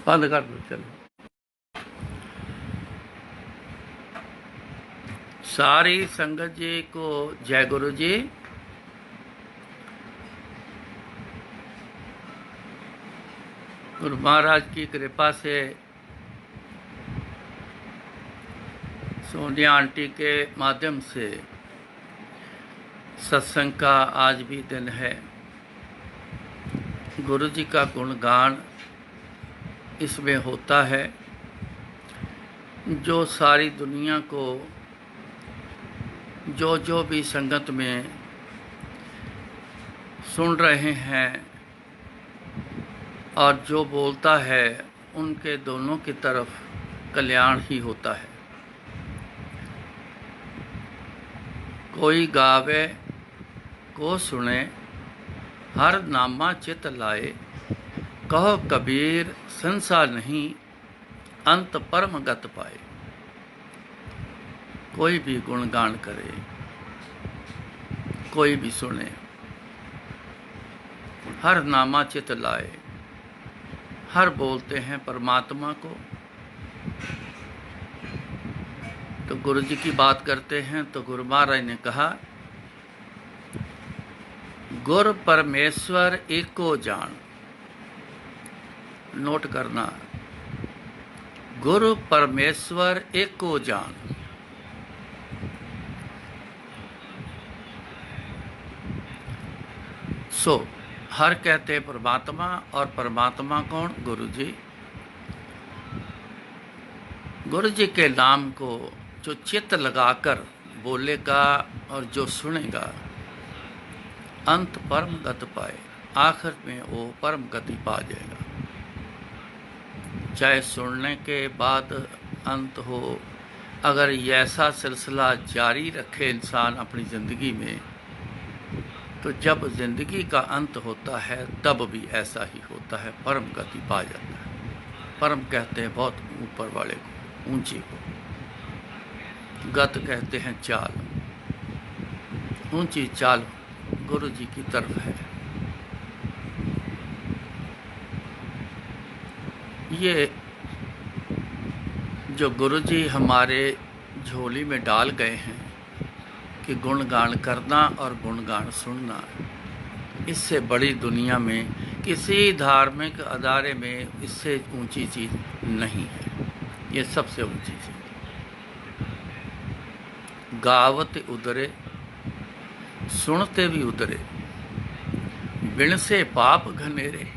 बंद कर दो। चलो, सारी संगत जी को जय गुरु जी। गुरु महाराज की कृपा से सोनिया आंटी के माध्यम से सत्संग का आज भी दिन है। गुरु जी का गुणगान इसमें होता है। जो सारी दुनिया को जो भी संगत में सुन रहे हैं और जो बोलता है, उनके दोनों की तरफ कल्याण ही होता है। कोई गावे को सुने, हर नामा चित लाए। कहो कबीर संसार नहीं, अंत परम गत पाए। कोई भी गुणगान करे, कोई भी सुने, हर नामा चित लाए। हर बोलते हैं परमात्मा को। तो गुरु जी की बात करते हैं तो गुरु महाराज ने कहा, गुर परमेश्वर एको जान। नोट करना, गुरु परमेश्वर एको जान। सो हर कहते हैं परमात्मा, और परमात्मा कौन? गुरु जी। गुरु जी के नाम को जो चित्त लगाकर बोलेगा और जो सुनेगा, अंत परम गति पाए। आखिर में वो परम गति पा जाएगा। चाहे सुनने के बाद अंत हो, अगर ये ऐसा सिलसिला जारी रखे इंसान अपनी ज़िंदगी में, तो जब ज़िंदगी का अंत होता है तब भी ऐसा ही होता है, परम गति पा जाता है। परम कहते हैं बहुत ऊपर वाले को, ऊंची को। गत कहते हैं चाल, ऊंची चाल गुरु जी की तरफ है। ये जो गुरु जी हमारे झोली में डाल गए हैं कि गुणगान करना और गुणगान सुनना, इससे बड़ी दुनिया में किसी धार्मिक अदारे में इससे ऊंची चीज़ नहीं है। ये सबसे ऊंची चीज़। गावत उदरे, सुनते भी उतरे, बिन से पाप घनेरे।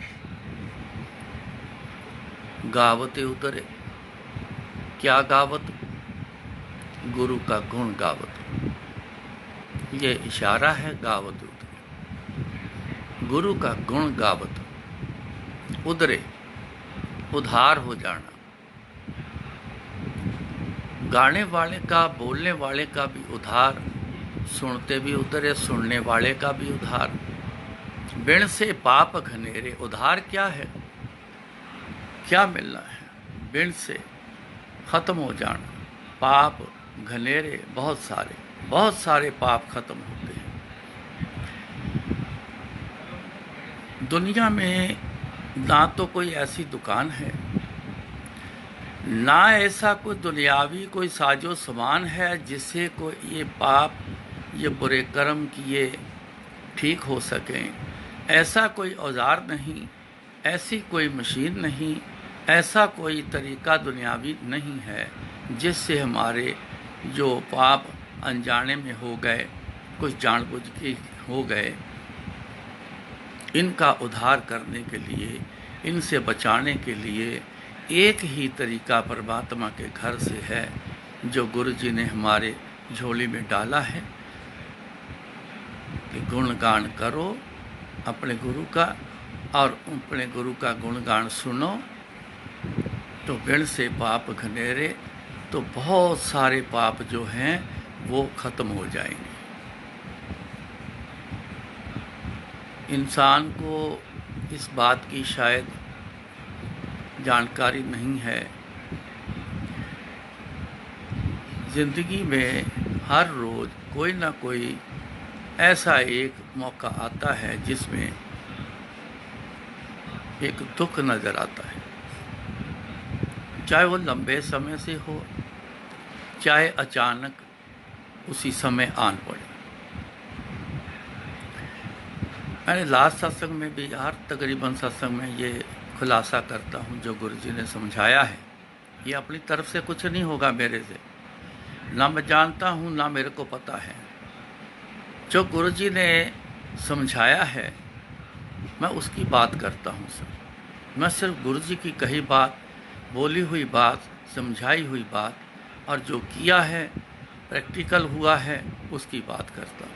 गावते उतरे, क्या गावत? गुरु का गुण गावत। ये इशारा है गावत उतरे, गुरु का गुण गावत। उदरे, उधार हो जाना। गाने वाले का, बोलने वाले का भी उधार, सुनते भी उधरे, सुनने वाले का भी उधार। बिन से पाप घनेरे। उधार क्या है? क्या मिलना है? बिन से खत्म हो जाना। पाप घनेरे, बहुत सारे पाप खत्म होते हैं। दुनिया में ना तो कोई ऐसी दुकान है, ना ऐसा कोई दुनियावी कोई साजो सामान है जिससे कोई ये पाप, ये बुरे कर्म किए ठीक हो सकें। ऐसा कोई औजार नहीं, ऐसी कोई मशीन नहीं, ऐसा कोई तरीका दुनियावी नहीं है जिससे हमारे जो पाप अनजाने में हो गए, कुछ जानबूझ के हो गए, इनका उद्धार करने के लिए, इनसे बचाने के लिए एक ही तरीका परमात्मा के घर से है, जो गुरु जी ने हमारे झोली में डाला है कि गुणगान करो अपने गुरु का, और अपने गुरु का गुणगान सुनो तो बिन से पाप घनेरे। तो बहुत सारे पाप जो हैं वो खत्म हो जाएंगे। इंसान को इस बात की शायद जानकारी नहीं है। ज़िंदगी में हर रोज़ कोई ना कोई ऐसा एक मौका आता है जिसमें एक दुख नज़र आता है। चाहे वो लंबे समय से हो, चाहे अचानक उसी समय आन पड़े। मैंने लास्ट सत्संग में भी, हर तकरीबन सत्संग में ये खुलासा करता हूँ, जो गुरु जी ने समझाया है ये अपनी तरफ से कुछ नहीं होगा मेरे से, ना मैं जानता हूँ ना मेरे को पता है। जो गुरु जी ने समझाया है मैं उसकी बात करता हूँ सर। मैं सिर्फ गुरु जी की कही बात, बोली हुई बात, समझाई हुई बात और जो किया है, प्रैक्टिकल हुआ है, उसकी बात करता हूँ।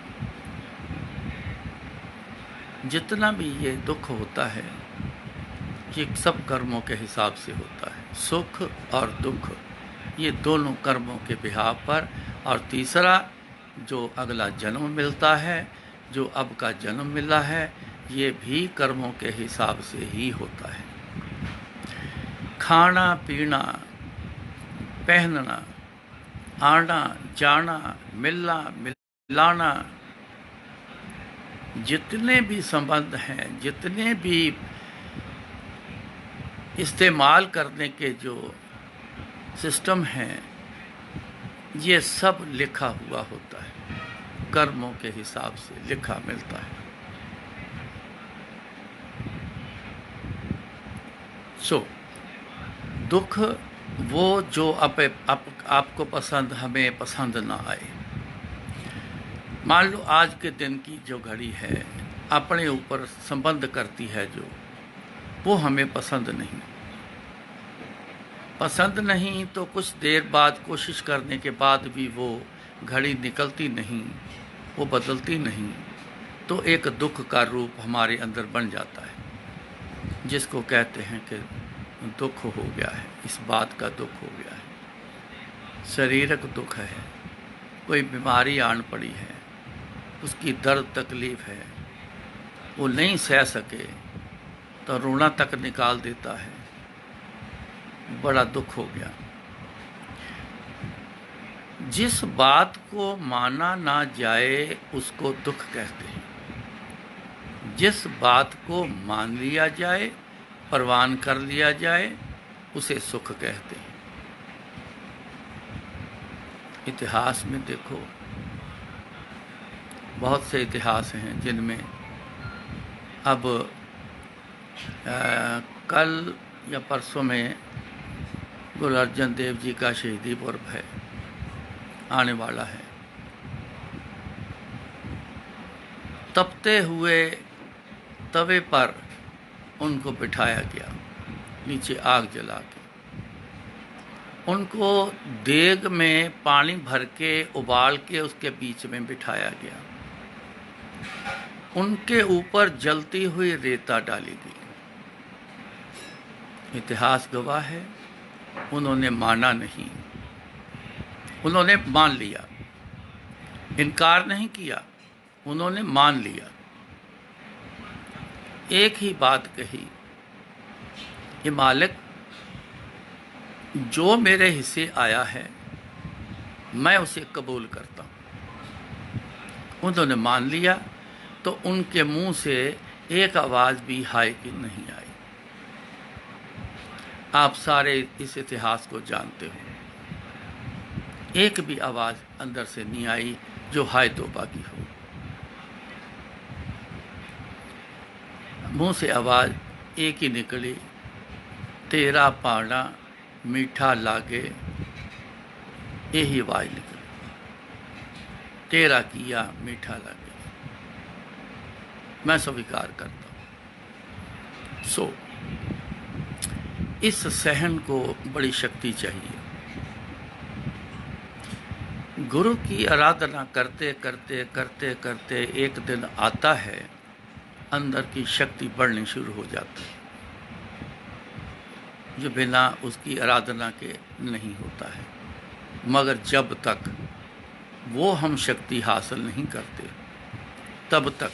जितना भी ये दुख होता है ये सब कर्मों के हिसाब से होता है। सुख और दुख ये दोनों कर्मों के बिहाव पर, और तीसरा जो अगला जन्म मिलता है, जो अब का जन्म मिला है, ये भी कर्मों के हिसाब से ही होता है। खाना पीना, पहनना, आना जाना, मिलना मिलाना, जितने भी संबंध हैं, जितने भी इस्तेमाल करने के जो सिस्टम हैं, ये सब लिखा हुआ होता है, कर्मों के हिसाब से लिखा मिलता है। दुख वो जो आपको पसंद, हमें पसंद ना आए। मान लो आज के दिन की जो घड़ी है अपने ऊपर संबंध करती है, जो वो हमें पसंद नहीं तो कुछ देर बाद कोशिश करने के बाद भी वो घड़ी निकलती नहीं, वो बदलती नहीं, तो एक दुख का रूप हमारे अंदर बन जाता है, जिसको कहते हैं कि दुख हो गया है, इस बात का दुख हो गया है। शारीरिक दुख है, कोई बीमारी आन पड़ी है, उसकी दर्द तकलीफ़ है, वो नहीं सह सके तो रोना तक निकाल देता है, बड़ा दुख हो गया। जिस बात को माना ना जाए उसको दुख कहते हैं, जिस बात को मान लिया जाए, परवान कर लिया जाए, उसे सुख कहते हैं। इतिहास में देखो, बहुत से इतिहास हैं जिनमें अब कल या परसों में गुरु अर्जन देव जी का शहीदी पर्व है, आने वाला है। तपते हुए तवे पर उनको बिठाया गया, नीचे आग जला के। उनको देग में पानी भर के उबाल के उसके बीच में बिठाया गया। उनके ऊपर जलती हुई रेता डाली गई। इतिहास गवाह है, उन्होंने माना नहीं, उन्होंने मान लिया, इनकार नहीं किया, उन्होंने मान लिया। एक ही बात कही कि मालिक, जो मेरे हिस्से आया है मैं उसे कबूल करता हूँ। उन्होंने मान लिया तो उनके मुंह से एक आवाज़ भी हाय की नहीं आई। आप सारे इस इतिहास को जानते हो, एक भी आवाज़ अंदर से नहीं आई जो हाय तौबा की हो। मुंह से आवाज़ एक ही निकली, तेरा पाना मीठा लागे, यही आवाज़ निकली, तेरा किया मीठा लागे। मैं स्वीकार करता हूँ। इस सहन को बड़ी शक्ति चाहिए। गुरु की आराधना करते करते करते करते एक दिन आता है, अंदर की शक्ति बढ़नी शुरू हो जाती है, जो बिना उसकी आराधना के नहीं होता है। मगर जब तक वो हम शक्ति हासिल नहीं करते, तब तक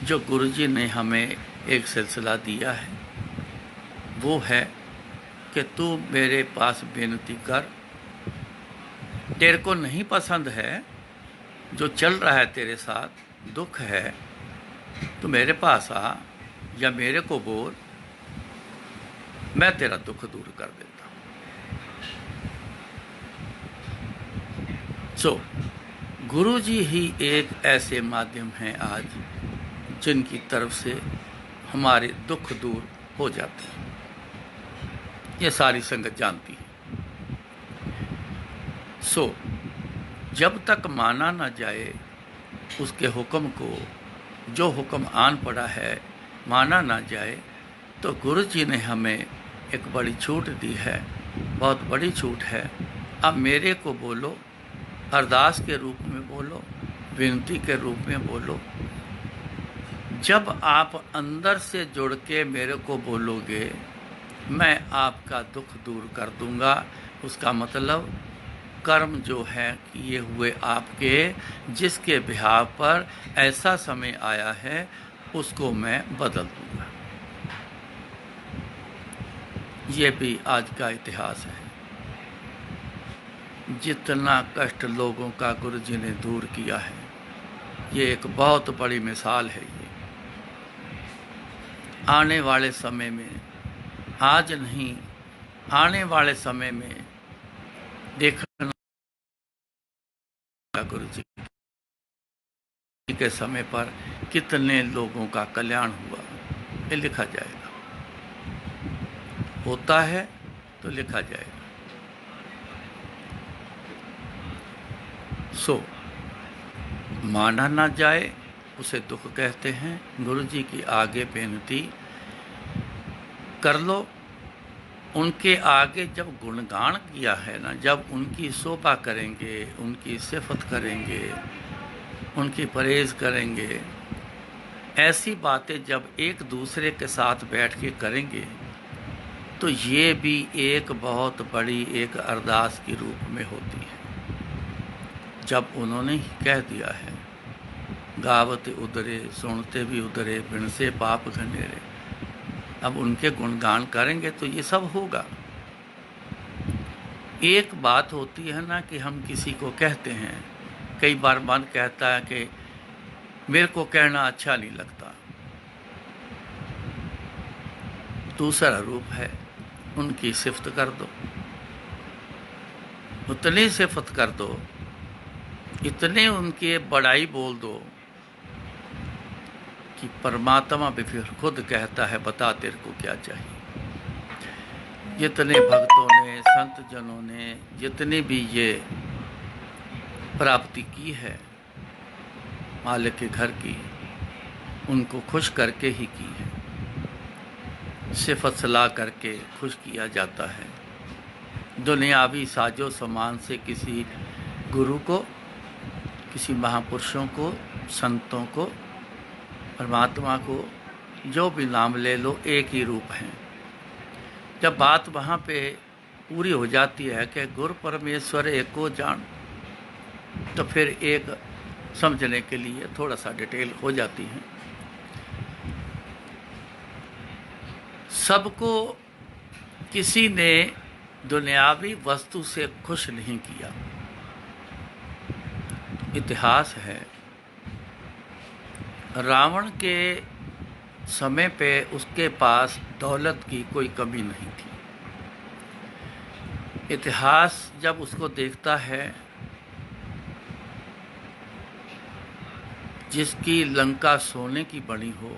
जो गुरुजी ने हमें एक सिलसिला दिया है वो है कि तू मेरे पास बेनती कर। तेरे को नहीं पसंद है जो चल रहा है तेरे साथ, दुख है, तो मेरे पास आ या मेरे को बोल, मैं तेरा दुख दूर कर देता हूँ। सो गुरु जी ही एक ऐसे माध्यम हैं आज जिनकी तरफ से हमारे दुख दूर हो जाते हैं। ये सारी संगत जानती है। सो जब तक माना ना जाए उसके हुक्म को, जो हुक्म आन पड़ा है माना ना जाए, तो गुरु जी ने हमें एक बड़ी छूट दी है, बहुत बड़ी छूट है। अब मेरे को बोलो, अरदास के रूप में बोलो, विनती के रूप में बोलो। जब आप अंदर से जुड़ के मेरे को बोलोगे, मैं आपका दुख दूर कर दूंगा। उसका मतलब कर्म जो है किए हुए आपके, जिसके बिहाव पर ऐसा समय आया है, उसको मैं बदल दूंगा। ये भी आज का इतिहास है। जितना कष्ट लोगों का गुरु जी ने दूर किया है, ये एक बहुत बड़ी मिसाल है। ये आने वाले समय में, आज नहीं, आने वाले समय में देखना गुरु जी के समय पर कितने लोगों का कल्याण हुआ, ये लिखा जाएगा। होता है तो लिखा जाएगा। सो माना ना जाए उसे दुख कहते हैं। गुरु जी की आगे बेनती कर लो। उनके आगे जब गुणगान किया है ना, जब उनकी शोभा करेंगे, उनकी सिफत करेंगे, उनकी परहेज करेंगे, ऐसी बातें जब एक दूसरे के साथ बैठ के करेंगे, तो ये भी एक बहुत बड़ी एक अरदास के रूप में होती है। जब उन्होंने ही कह दिया है, गावत उधरे सुनते भी उधरे, बिन से पाप घनेरे। अब उनके गुणगान करेंगे तो ये सब होगा। एक बात होती है ना कि हम किसी को कहते हैं, कई बार मन कहता है कि मेरे को कहना अच्छा नहीं लगता। दूसरा रूप है, उनकी सिफत कर दो, उतनी सिफत कर दो, इतने उनके बड़ाई बोल दो कि परमात्मा भी फिर खुद कहता है, बता तेरे को क्या चाहिए। जितने भक्तों ने, संत जनों ने जितनी भी ये प्राप्ति की है मालिक के घर की, उनको खुश करके ही की है। सिफत सलाह करके खुश किया जाता है। दुनियावी साजो सामान से किसी गुरु को, किसी महापुरुषों को, संतों को, परमात्मा को, जो भी नाम ले लो, एक ही रूप है। जब बात वहाँ पे पूरी हो जाती है कि गुरु परमेश्वर एको जान, तो फिर एक समझने के लिए थोड़ा सा डिटेल हो जाती है। सबको किसी ने दुनियावी वस्तु से खुश नहीं किया। इतिहास है, रावण के समय पे उसके पास दौलत की कोई कमी नहीं थी। इतिहास जब उसको देखता है, जिसकी लंका सोने की बनी हो,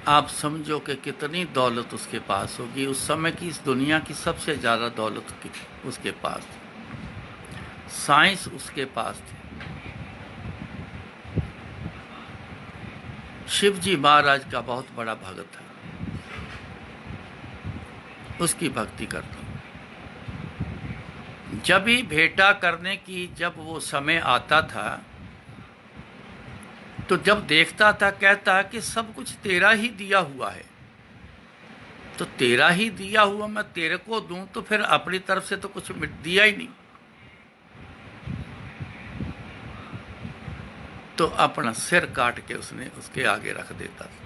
आप समझो कि कितनी दौलत उसके पास होगी। उस समय की, इस दुनिया की सबसे ज़्यादा दौलत उसके पास थी। साइंस उसके पास थी। शिव जी महाराज का बहुत बड़ा भगत है, उसकी भक्ति करता हूँ। जब ही भेंटा करने की जब वो समय आता था, तो जब देखता था कहता कि सब कुछ तेरा ही दिया हुआ है, तो तेरा ही दिया हुआ मैं तेरे को दूं, तो फिर अपनी तरफ से तो कुछ दिया ही नहीं। तो अपना सिर काट के उसने उसके आगे रख देता था।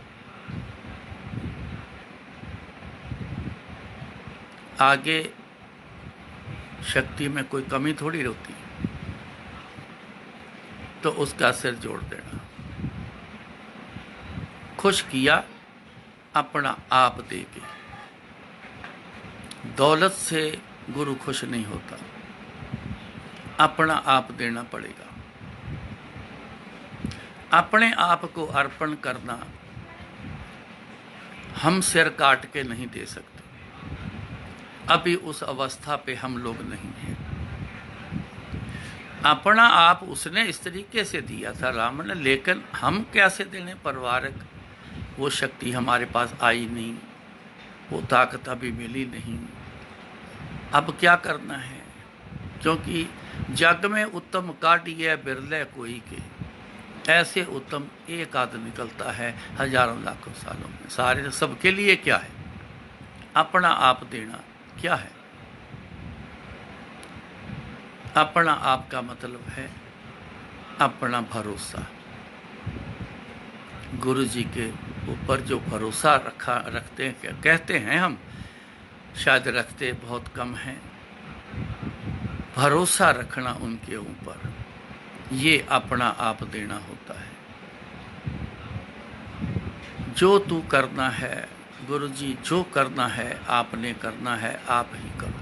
आगे शक्ति में कोई कमी थोड़ी होती, तो उसका सिर जोड़ देना। खुश किया अपना आप दे के। दौलत से गुरु खुश नहीं होता। अपना आप देना पड़ेगा। अपने आप को अर्पण करना हम सिर काट के नहीं दे सकते। अभी उस अवस्था पे हम लोग नहीं हैं। अपना आप उसने इस तरीके से दिया था राम ने, लेकिन हम कैसे देने? परिवारक वो शक्ति हमारे पास आई नहीं, वो ताकत अभी मिली नहीं। अब क्या करना है? क्योंकि जग में उत्तम काटिए बिरले कोई के, ऐसे उत्तम एक आध निकलता है हजारों लाखों सालों में। सारे सबके लिए क्या है? अपना आप देना क्या है? अपना आप का मतलब है अपना भरोसा। गुरु जी के ऊपर जो भरोसा रखते हैं, कहते हैं हम, शायद रखते बहुत कम हैं। भरोसा रखना उनके ऊपर, ये अपना आप देना होता है। जो तू करना है गुरु जी, जो करना है आपने करना है, आप ही करो,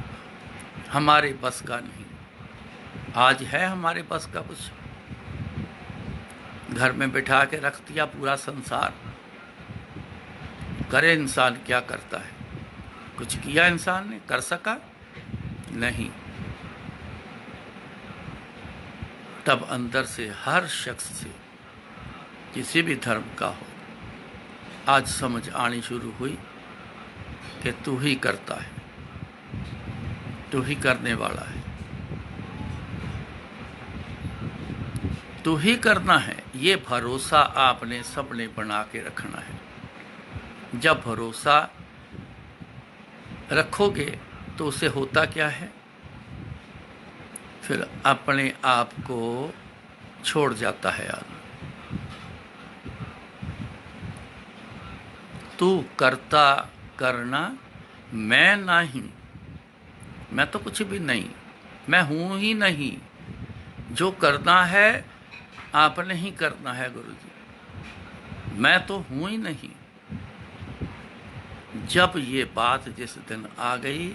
हमारे बस का नहीं। आज है हमारे बस का कुछ? घर में बिठा के रख दिया पूरा संसार। करे इंसान क्या करता है? कुछ किया इंसान ने? कर सका? नहीं। तब अंदर से हर शख्स से, किसी भी धर्म का हो, आज समझ आनी शुरू हुई कि तू ही करता है, तू ही करने वाला है, तू ही करना है। ये भरोसा आपने सबने बना के रखना है। जब भरोसा रखोगे तो उसे होता क्या है? फिर अपने आप को छोड़ जाता है आदमी। तू करता करना, मैं नहीं, मैं तो कुछ भी नहीं, मैं हूं ही नहीं। जो करना है आपने ही करना है गुरु जी, मैं तो हूं ही नहीं। जब ये बात जिस दिन आ गई,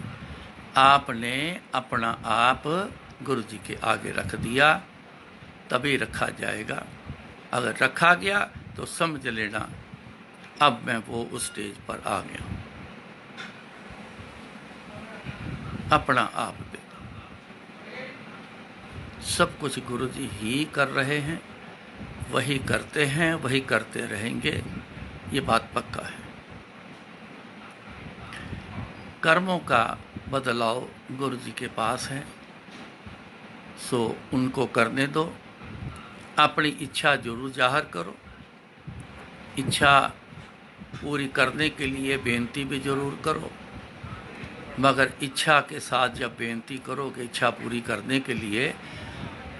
आपने अपना आप गुरु जी के आगे रख दिया, तभी रखा जाएगा। अगर रखा गया तो समझ लेना अब मैं वो उस स्टेज पर आ गया हूं। अपना आप दे, सब कुछ गुरु जी ही कर रहे हैं, वही करते हैं, वही करते रहेंगे, ये बात पक्का है। कर्मों का बदलाव गुरु जी के पास है, सो उनको करने दो। अपनी इच्छा जरूर जाहिर करो, इच्छा पूरी करने के लिए बेनती भी जरूर करो, मगर इच्छा के साथ जब बेनती करोगे इच्छा पूरी करने के लिए,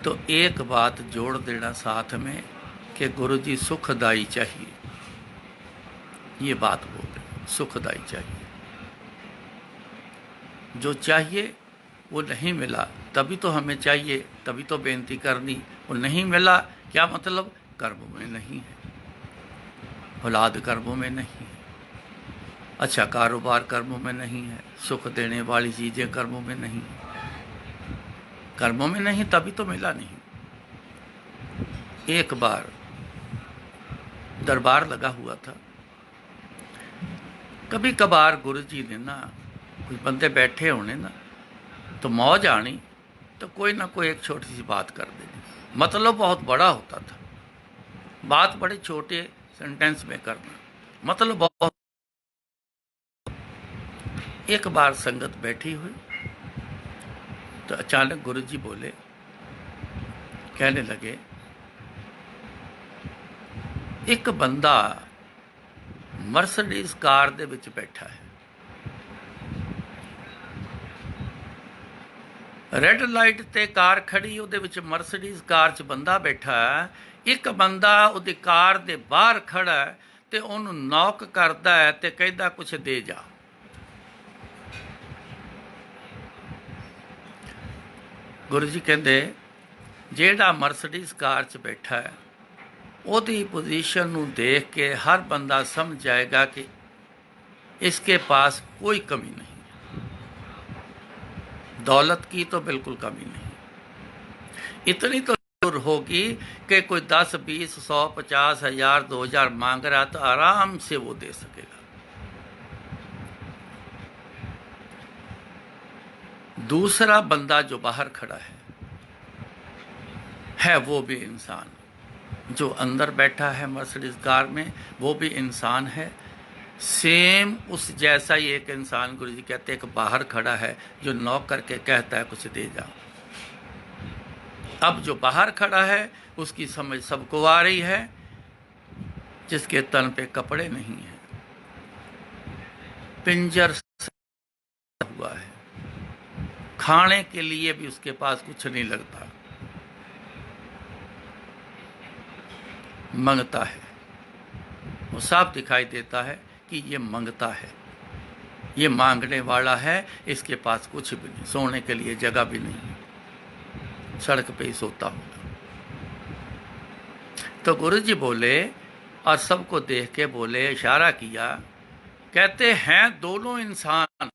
तो एक बात जोड़ देना साथ में कि गुरु जी सुखदाई चाहिए। ये बात बोल रहे, सुखदाई चाहिए। जो चाहिए वो नहीं मिला, तभी तो हमें चाहिए, तभी तो बेनती करनी। वो नहीं मिला, क्या मतलब? कर्म में नहीं है, औलाद कर्मों में नहीं है, अच्छा कारोबार कर्मों में नहीं है, सुख देने वाली चीज़ें कर्मों में नहीं है। कर्मों में नहीं तभी तो मिला नहीं। एक बार दरबार लगा हुआ था, कभी कभार गुरु जी ने ना, कुछ बंदे बैठे होने ना, तो मौज आनी तो कोई ना कोई एक छोटी सी बात कर देनी। मतलब बहुत बड़ा होता था, बात बड़े छोटे सेंटेंस में करना, मतलब बहुत। एक बार संगत बैठी हुई तो अचानक गुरु जी बोले, कहने लगे, एक बंदा मर्सिडीज कार दे विच बैठा है, रेड लाइट ते कार खड़ी, ਉਹਦੇ ਵਿੱਚ ਮਰਸੀਡੀਜ਼ ਕਾਰ 'ਚ ਬੰਦਾ ਬੈਠਾ ਹੈ। ਇੱਕ ਬੰਦਾ ਉਹਦੀ ਕਾਰ ਦੇ ਬਾਹਰ ਖੜਾ ਹੈ ਤੇ ਉਹਨੂੰ ਨੌਕ ਕਰਦਾ ਹੈ ਤੇ ਕਹਿੰਦਾ ਕੁਛ ਦੇ ਜਾ। ਗੁਰੂ ਜੀ ਕਹਿੰਦੇ ਜਿਹੜਾ ਮਰਸੀਡੀਜ਼ ਕਾਰ 'ਚ ਬੈਠਾ ਹੈ ਉਹਦੀ पोजीशन ਨੂੰ देख के हर बंदा समझ जाएगा कि इसके पास कोई कमी नहीं, दौलत की तो बिल्कुल कमी नहीं, इतनी तो जरूर होगी कि कोई 10, 20, 100, 50, 1000, 2000 मांग रहा तो आराम से वो दे सकेगा। दूसरा बंदा जो बाहर खड़ा है वो भी इंसान। जो अंदर बैठा है मर्सिडीज कार में वो भी इंसान है। सेम उस जैसा ही एक इंसान, गुरु जी कहते हैं, कि बाहर खड़ा है जो नॉक करके कहता है कुछ दे जाओ। अब जो बाहर खड़ा है उसकी समझ सबको आ रही है, जिसके तन पे कपड़े नहीं हैं, पिंजर हुआ है, खाने के लिए भी उसके पास कुछ नहीं लगता, मंगता है। वो साफ दिखाई देता है कि ये मंगता है, ये मांगने वाला है, इसके पास कुछ भी नहीं, सोने के लिए जगह भी नहीं, सड़क पे ही सोता होगा। तो गुरु जी बोले और सबको देख के बोले, इशारा किया, कहते हैं दोनों इंसान,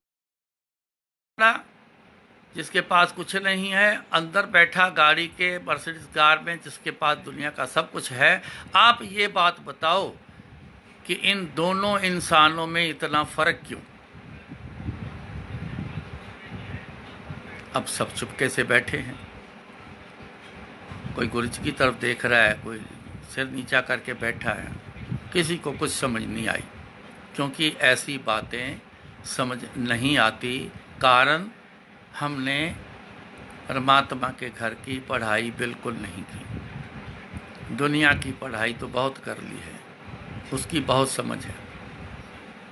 जिसके पास कुछ नहीं है, अंदर बैठा गाड़ी के मर्सिडीज कार में जिसके पास दुनिया का सब कुछ है, आप ये बात बताओ कि इन दोनों इंसानों में इतना फर्क क्यों? अब सब चुपके से बैठे हैं, कोई गुरु जी की तरफ देख रहा है, कोई सिर नीचा करके बैठा है, किसी को कुछ समझ नहीं आई, क्योंकि ऐसी बातें समझ नहीं आती। कारण हमने परमात्मा के घर की पढ़ाई बिल्कुल नहीं की। दुनिया की पढ़ाई तो बहुत कर ली है, उसकी बहुत समझ है।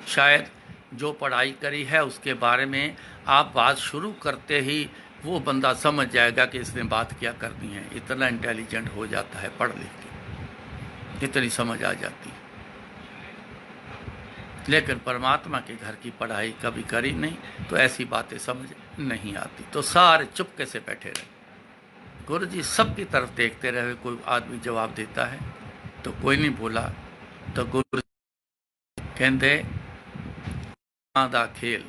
शायद जो पढ़ाई करी है उसके बारे में आप बात शुरू करते ही वो बंदा समझ जाएगा कि इसने बात क्या करनी है। इतना इंटेलिजेंट हो जाता है पढ़ लिख के, इतनी समझ आ जाती है। लेकिन परमात्मा के घर की पढ़ाई कभी करी नहीं, तो ऐसी बातें समझ नहीं आती। तो सारे चुपके से बैठे रहे। गुरु जी सबकी तरफ देखते रहे, कोई आदमी जवाब देता है तो कोई नहीं बोला। तो गुरु कहते दा खेल,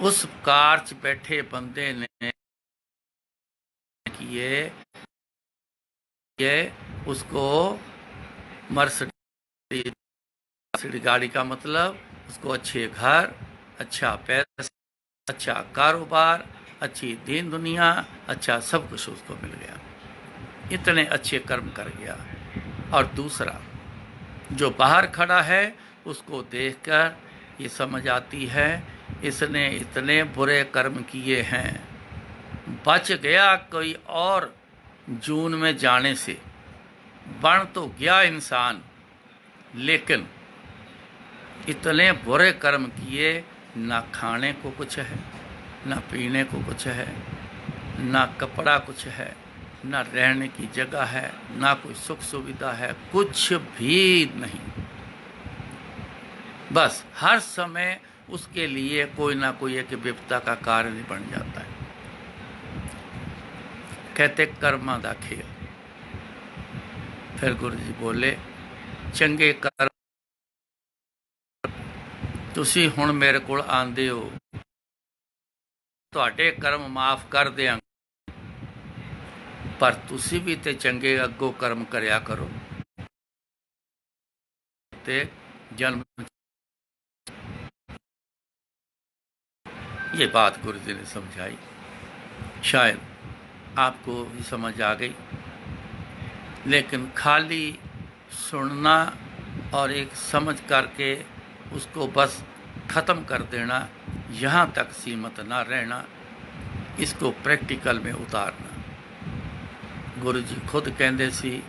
उस कार च बैठे बंदे ने किए उसको मर्सिडीज गाड़ी का मतलब उसको अच्छे घर, अच्छा पैसा, अच्छा कारोबार, अच्छी दीन दुनिया, अच्छा सब कुछ उसको मिल गया, इतने अच्छे कर्म कर गया। और दूसरा जो बाहर खड़ा है उसको देखकर ये समझ आती है इसने इतने बुरे कर्म किए हैं, बच गया कोई और जून में जाने से, बन तो गया इंसान, लेकिन इतने बुरे कर्म किए, ना खाने को कुछ है, ना पीने को कुछ है, ना कपड़ा कुछ है, ना रहने की जगह है, ना कोई सुख सुविधा है, कुछ भी नहीं। बस हर समय उसके लिए कोई ना कोई एक विपदा का कारण बन जाता है। कहते कर्मा दा खेल। फिर गुरु जी बोले, चंगे कर्म तुसी हुण मेरे कोल आंदे हो, तुहाडे कर्म माफ कर दियां, पर तुसी भी ते चंगे अगों कर्म करया करो ते जन्म। ये बात गुरु जी ने समझाई, शायद आपको भी समझ आ गई, लेकिन खाली सुनना और एक समझ करके उसको बस ख़त्म कर देना, यहाँ तक सीमित ना रहना, इसको प्रैक्टिकल में उतारना। गुरु जी खुद कहते सी,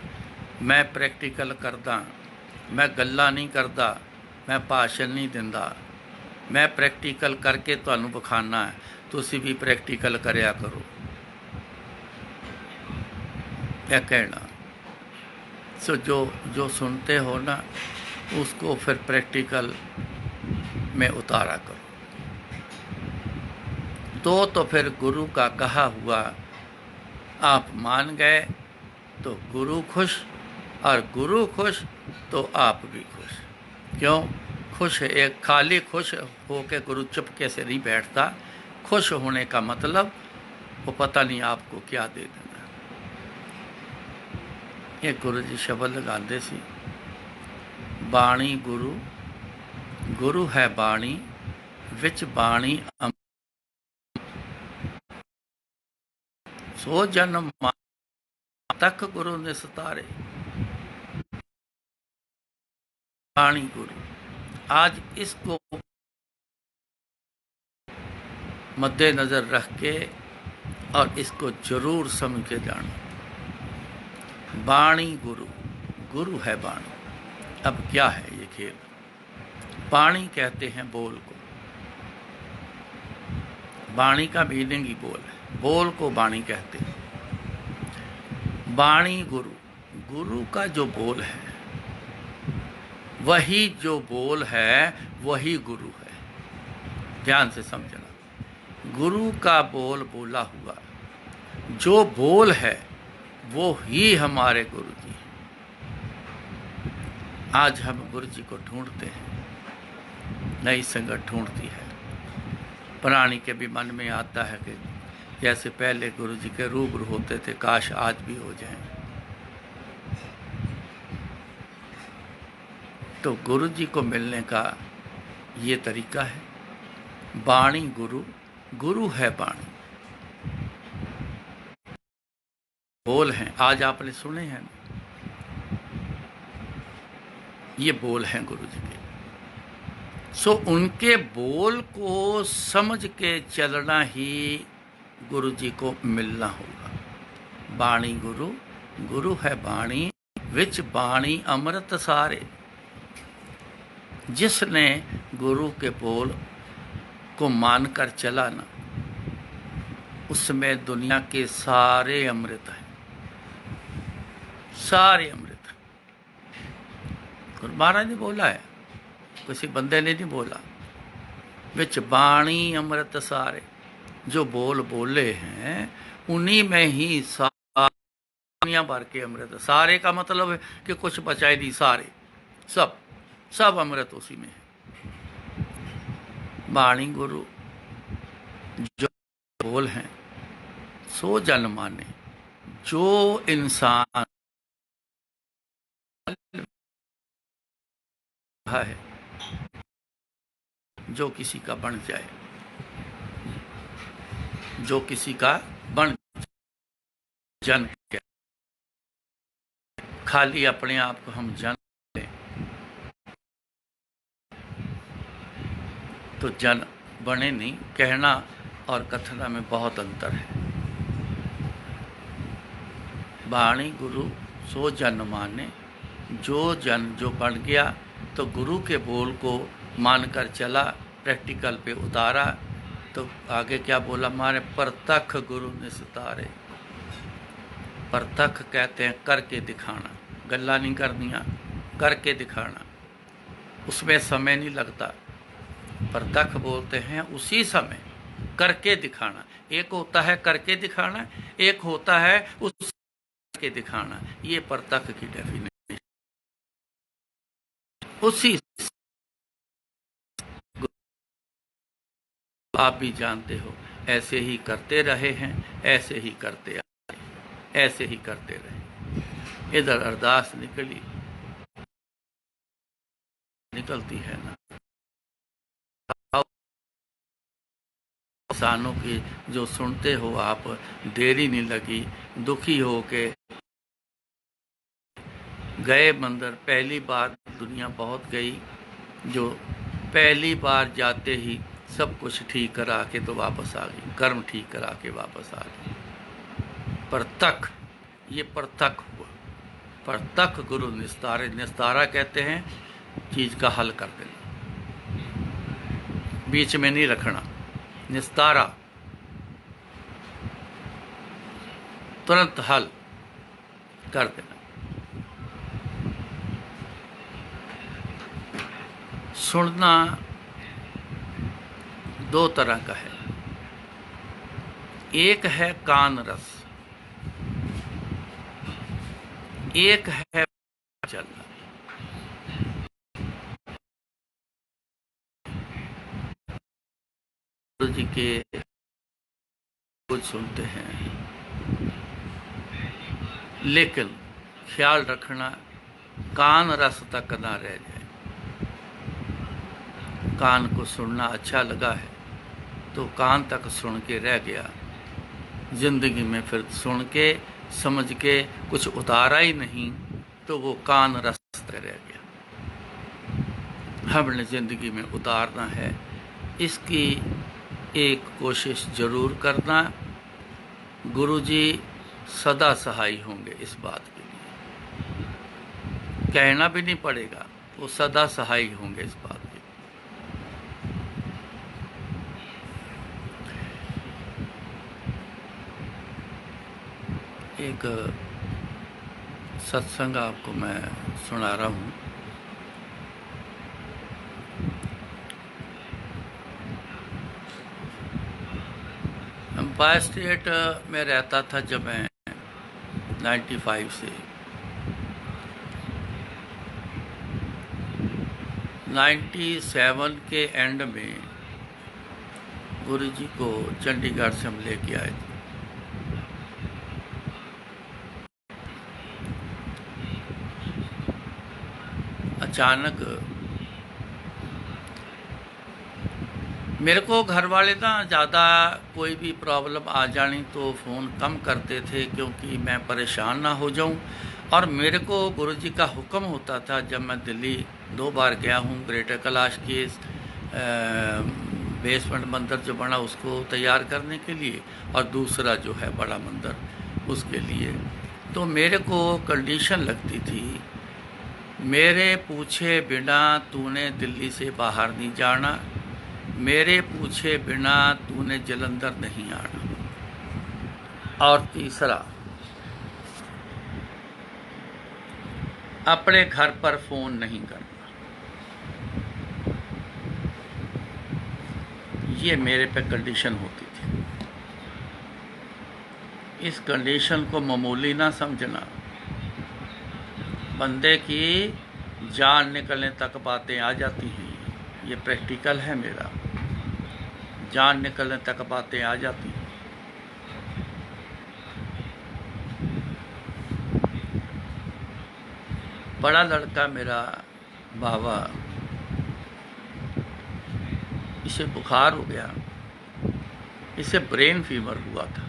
मैं प्रैक्टिकल करदा, मैं गल्लां नहीं करदा, मैं भाषण नहीं दिंदा, मैं प्रैक्टिकल करके तुहानूं विखाना है, तुसीं भी प्रैक्टिकल करया करो। क्या कहना। सो जो सुनते हो ना, उसको फिर प्रैक्टिकल में उतारा करो। तो फिर गुरु का कहा हुआ आप मान गए तो गुरु खुश, और गुरु खुश तो आप भी खुश। क्यों खुश? एक खाली खुश होके गुरु चुपके से नहीं बैठता, खुश होने का मतलब वो पता नहीं आपको क्या दे देना। ये गुरु जी शब्द लगाते सी, बाणी गुरु, गुरु है बाणी, विच बाणी सो जन्म तक गुरु निस्तारे। बाणी गुरु, आज इसको मद्देनजर रख के और इसको जरूर समझ के जाना। बाणी गुरु, गुरु है बाणी। अब क्या है ये खेल? बाणी कहते हैं बोल को, बाणी का मीनिंग ही बोल है, बोल को बाणी कहते हैं। बाणी गुरु, गुरु का जो बोल है, वही जो बोल है वही गुरु है। ध्यान से समझना, गुरु का बोल बोला हुआ जो बोल है वो ही हमारे गुरु जी हैं। आज हम गुरु जी को ढूंढते हैं, नई संगत ढूंढती है। प्राणी के भी मन में आता है कि जैसे पहले गुरु जी के रूबरू होते थे, काश आज भी हो जाएं। तो गुरु जी को मिलने का ये तरीका है। बाणी गुरु, गुरु है बाणी, बोल हैं। आज आपने सुने हैं, ये बोल हैं गुरु जी के। सो उनके बोल को समझ के चलना ही गुरु जी को मिलना होगा। बाणी गुरु, गुरु है बाणी, विच बाणी अमृत सारे। जिसने गुरु के बोल को मानकर चला ना, उसमें दुनिया के सारे अमृत हैं, सारे अमृत। गुरु महाराज ने बोला है, किसी बंदे ने नहीं बोला। विच बाणी अमृत सारे, जो बोल बोले हैं उन्हीं में ही दुनिया भर के अमृत। सारे का मतलब है कि कुछ बचाए नहीं, सारे सब सब अमृत उसी में है। बाणी गुरु, जो बोल हैं सो जन माने। जो इंसान है, जो किसी का बन जाए, जो किसी का बन जन के, खाली अपने आप को हम जन लें तो जन बने नहीं। कहना और कथना में बहुत अंतर है। बाणी गुरु सो जन माने, जो जन जो बन गया तो गुरु के बोल को मानकर चला, प्रैक्टिकल पे उतारा, तो आगे क्या बोला मारे? परतख गुरु निस्तारे। परतख कहते हैं करके दिखाना, गल्ला नहीं करनिया, करके दिखाना। उसमें समय नहीं लगता। परतख बोलते हैं उसी समय करके दिखाना। एक होता है करके दिखाना, एक होता है उस करके दिखाना। ये परतख की डेफिनेशन। उसी आप भी जानते हो, ऐसे ही करते रहे हैं, ऐसे ही करते आए, ऐसे ही करते रहे। इधर अरदास निकलती है ना, इंसानों की जो सुनते हो आप, देरी नहीं लगी, दुखी हो के गए मंदिर। पहली बार दुनिया बहुत गई, जो पहली बार जाते ही सब कुछ ठीक करा के तो वापस आ गई, कर्म ठीक करा के वापस आ गई। परतख, ये परतख हुआ। परतख गुरु निस्तारे। निस्तारा कहते हैं चीज़ का हल कर देना, बीच में नहीं रखना। निस्तारा, तुरंत हल कर देना। सुनना दो तरह का है। एक है कान रस, एक है चलना। गुरु जी के कुछ सुनते हैं, लेकिन ख्याल रखना कान रस तक ना रह जाए। कान को सुनना अच्छा लगा है तो कान तक सुन के रह गया, ज़िंदगी में फिर सुन के समझ के कुछ उतारा ही नहीं तो वो कान रस तक रह गया। हमने ज़िंदगी में उतारना है, इसकी एक कोशिश ज़रूर करना। गुरुजी सदा सहाय होंगे इस बात के लिए, कहना भी नहीं पड़ेगा, वो सदा सहाय होंगे इस बात के लिए। एक सत्संग आपको मैं सुना रहा हूँ। एम्पायर स्टेट में रहता था जब मैं 95 से 97 के एंड में गुरुजी को चंडीगढ़ से हम लेके आए थे। अचानक मेरे को घर वाले ना ज़्यादा कोई भी प्रॉब्लम आ जानी तो फ़ोन कम करते थे, क्योंकि मैं परेशान ना हो जाऊं। और मेरे को गुरुजी का हुक्म होता था, जब मैं दिल्ली 2 बार गया हूं, ग्रेटर कैलाश के बेसमेंट मंदिर जो बना उसको तैयार करने के लिए, और दूसरा जो है बड़ा मंदिर उसके लिए, तो मेरे को कंडीशन लगती थी, मेरे पूछे बिना तूने दिल्ली से बाहर नहीं जाना, मेरे पूछे बिना तूने जलंधर नहीं आना। और तीसरा, अपने घर पर फ़ोन नहीं करना। ये मेरे पे कंडीशन होती थी। इस कंडीशन को मामूली ना समझना, बंदे की जान निकलने तक बातें आ जाती हैं। ये प्रैक्टिकल है मेरा, जान निकलने तक बातें आ जाती हैं। बड़ा लड़का मेरा बाबा, इसे बुखार हो गया, इसे ब्रेन फीवर हुआ था।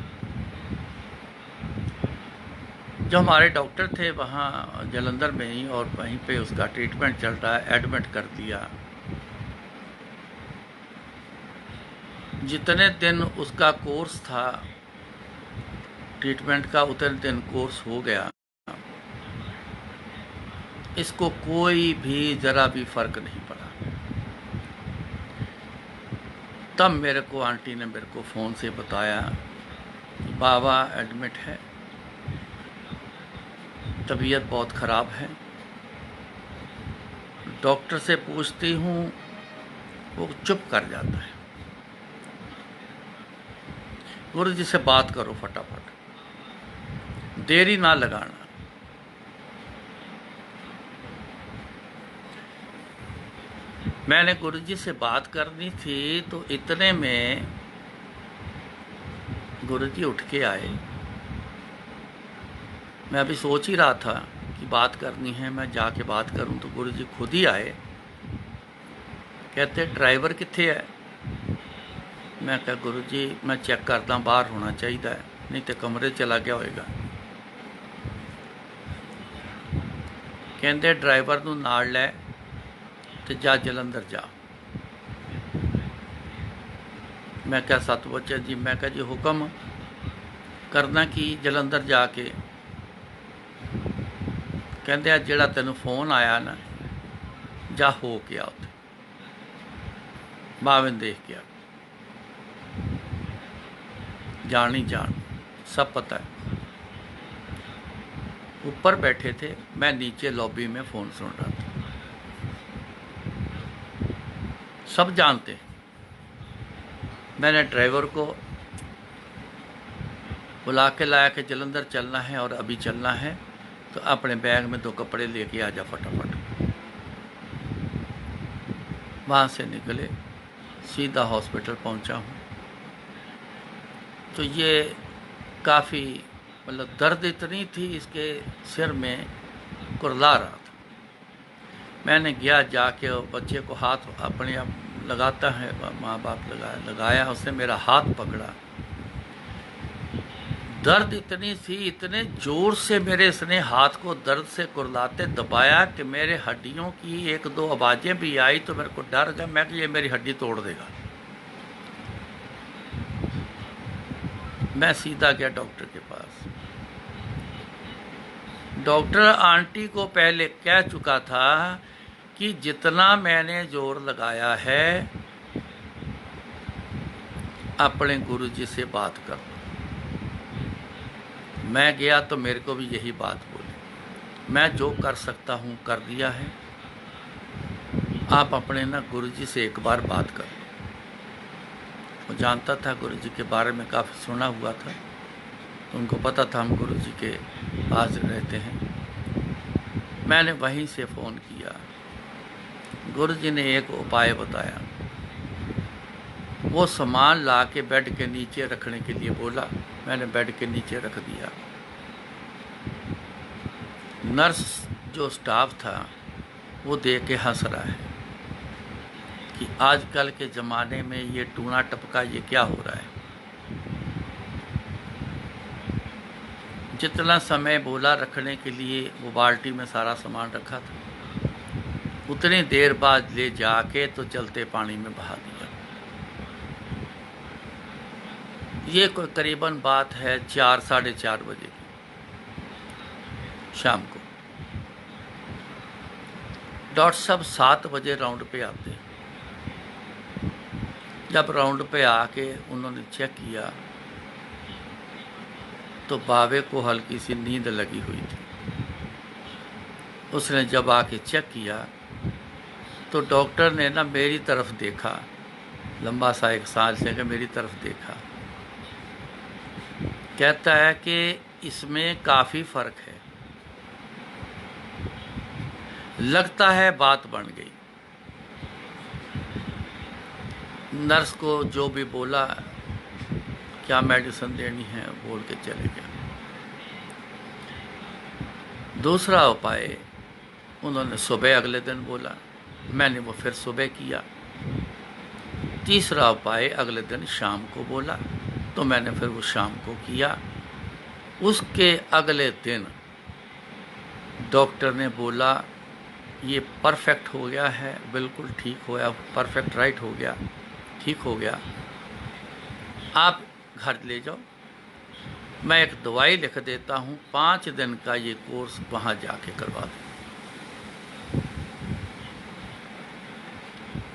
जो हमारे डॉक्टर थे वहाँ जलंधर में ही, और वहीं पे उसका ट्रीटमेंट चल रहा है, एडमिट कर दिया। जितने दिन उसका कोर्स था ट्रीटमेंट का, उतने दिन कोर्स हो गया। इसको कोई भी ज़रा भी फ़र्क नहीं पड़ा। तब मेरे को आंटी ने मेरे को फ़ोन से बताया कि बाबा एडमिट है, तबीयत बहुत ख़राब है। डॉक्टर से पूछती हूँ, वो चुप कर जाता है। गुरुजी से बात करो फटाफट, देरी ना लगाना। मैंने गुरुजी से बात करनी थी, तो इतने में गुरुजी उठ के आए। मैं अभी सोच ही रहा था कि बात करनी है, मैं जाके बात करूं, तो गुरुजी खुद ही आए। कहते ड्राइवर कित्थे है? मैं कहा गुरुजी मैं चेक करदा, बाहर होना चाहिए, नहीं तो कमरे चला गया होएगा। कहते ड्राइवर नूं नाल लै ते जा जलंधर जा। मैं क्या सतवचन जी, मैं कहा जी हुक्म करना की जलंधर जाके? कहते जिहड़ा तैनूं फोन आया ना, जा हो के आ, उत्थे भावें देख के आ, जान ही जान, सब पता है। ऊपर बैठे थे, मैं नीचे लॉबी में फ़ोन सुन रहा था। सब जानते हैं। मैंने ड्राइवर को बुला के लाया कि जलंधर चलना है और अभी चलना है, तो अपने बैग में 2 कपड़े लेके आ जा फटाफट। वहाँ से निकले, सीधा हॉस्पिटल पहुँचा हूँ। तो ये काफ़ी मतलब दर्द इतनी थी, इसके सिर में कुरला रहा था। मैंने गया जाके और बच्चे को हाथ अपने आप लगाता है, माँ बाप लगाया, उसने मेरा हाथ पकड़ा। दर्द इतनी थी, इतने ज़ोर से मेरे इसने हाथ को दर्द से कुरलाते दबाया कि मेरे हड्डियों की एक दो आवाज़ें भी आई तो मेरे को डर गया, मैं कि ये मेरी हड्डी तोड़ देगा। मैं सीधा गया डॉक्टर के पास। डॉक्टर आंटी को पहले कह चुका था कि जितना मैंने जोर लगाया है अपने गुरुजी से बात कर। मैं गया तो मेरे को भी यही बात बोली, मैं जो कर सकता हूँ कर दिया है, आप अपने ना गुरुजी से एक बार बात कर लो। वो जानता था गुरुजी के बारे में, काफ़ी सुना हुआ था, उनको पता था हम गुरुजी के पास रहते हैं। मैंने वहीं से फ़ोन किया, गुरुजी ने एक उपाय बताया। वो सामान ला के बेड के नीचे रखने के लिए बोला, मैंने बेड के नीचे रख दिया। नर्स जो स्टाफ था वो देख के हंस रहा है कि आजकल के ज़माने में ये टूना टपका ये क्या हो रहा है। जितना समय बोला रखने के लिए वो बाल्टी में सारा सामान रखा था, उतनी देर बाद ले जाके तो चलते पानी में बहा दिया। ये कोई करीबन बात है 4 साढ़े 4 बजे की शाम को। डॉक्टर साहब 7 बजे राउंड पे आते हैं। जब राउंड पे आके उन्होंने चेक किया तो बाबे को हल्की सी नींद लगी हुई थी। उसने जब आके चेक किया तो डॉक्टर ने ना मेरी तरफ देखा, लंबा सा एक सांस लेकर मेरी तरफ देखा, कहता है कि इसमें काफ़ी फ़र्क है, लगता है बात बन गई। नर्स को जो भी बोला क्या मेडिसिन देनी है बोल के चले गया। दूसरा उपाय उन्होंने सुबह अगले दिन बोला, मैंने वो फिर सुबह किया। तीसरा उपाय अगले दिन शाम को बोला तो मैंने फिर वो शाम को किया। उसके अगले दिन डॉक्टर ने बोला ये परफेक्ट हो गया है, बिल्कुल ठीक हो गया, परफेक्ट राइट हो गया, ठीक हो गया, आप घर ले जाओ, मैं एक दवाई लिख देता हूँ, 5 दिन का ये कोर्स वहाँ जाके करवा दो।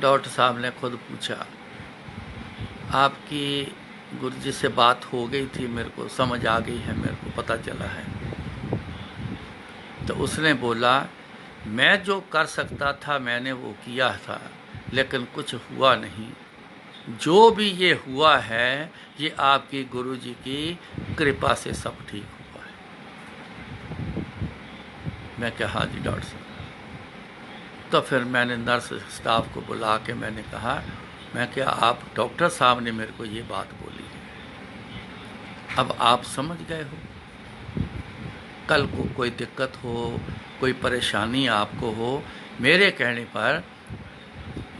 डॉक्टर साहब ने खुद पूछा, आपकी गुरुजी से बात हो गई थी, मेरे को समझ आ गई है, मेरे को पता चला है। तो उसने बोला मैं जो कर सकता था मैंने वो किया था, लेकिन कुछ हुआ नहीं। जो भी ये हुआ है ये आपकी गुरुजी की कृपा से सब ठीक हुआ है। मैं क्या, हाँ जी डॉक्टर साहब। तो फिर मैंने नर्स स्टाफ को बुला के मैंने कहा, मैं क्या आप डॉक्टर साहब ने मेरे को ये बात बोली है, अब आप समझ गए हो, कल को कोई दिक्कत हो, कोई परेशानी आपको हो, मेरे कहने पर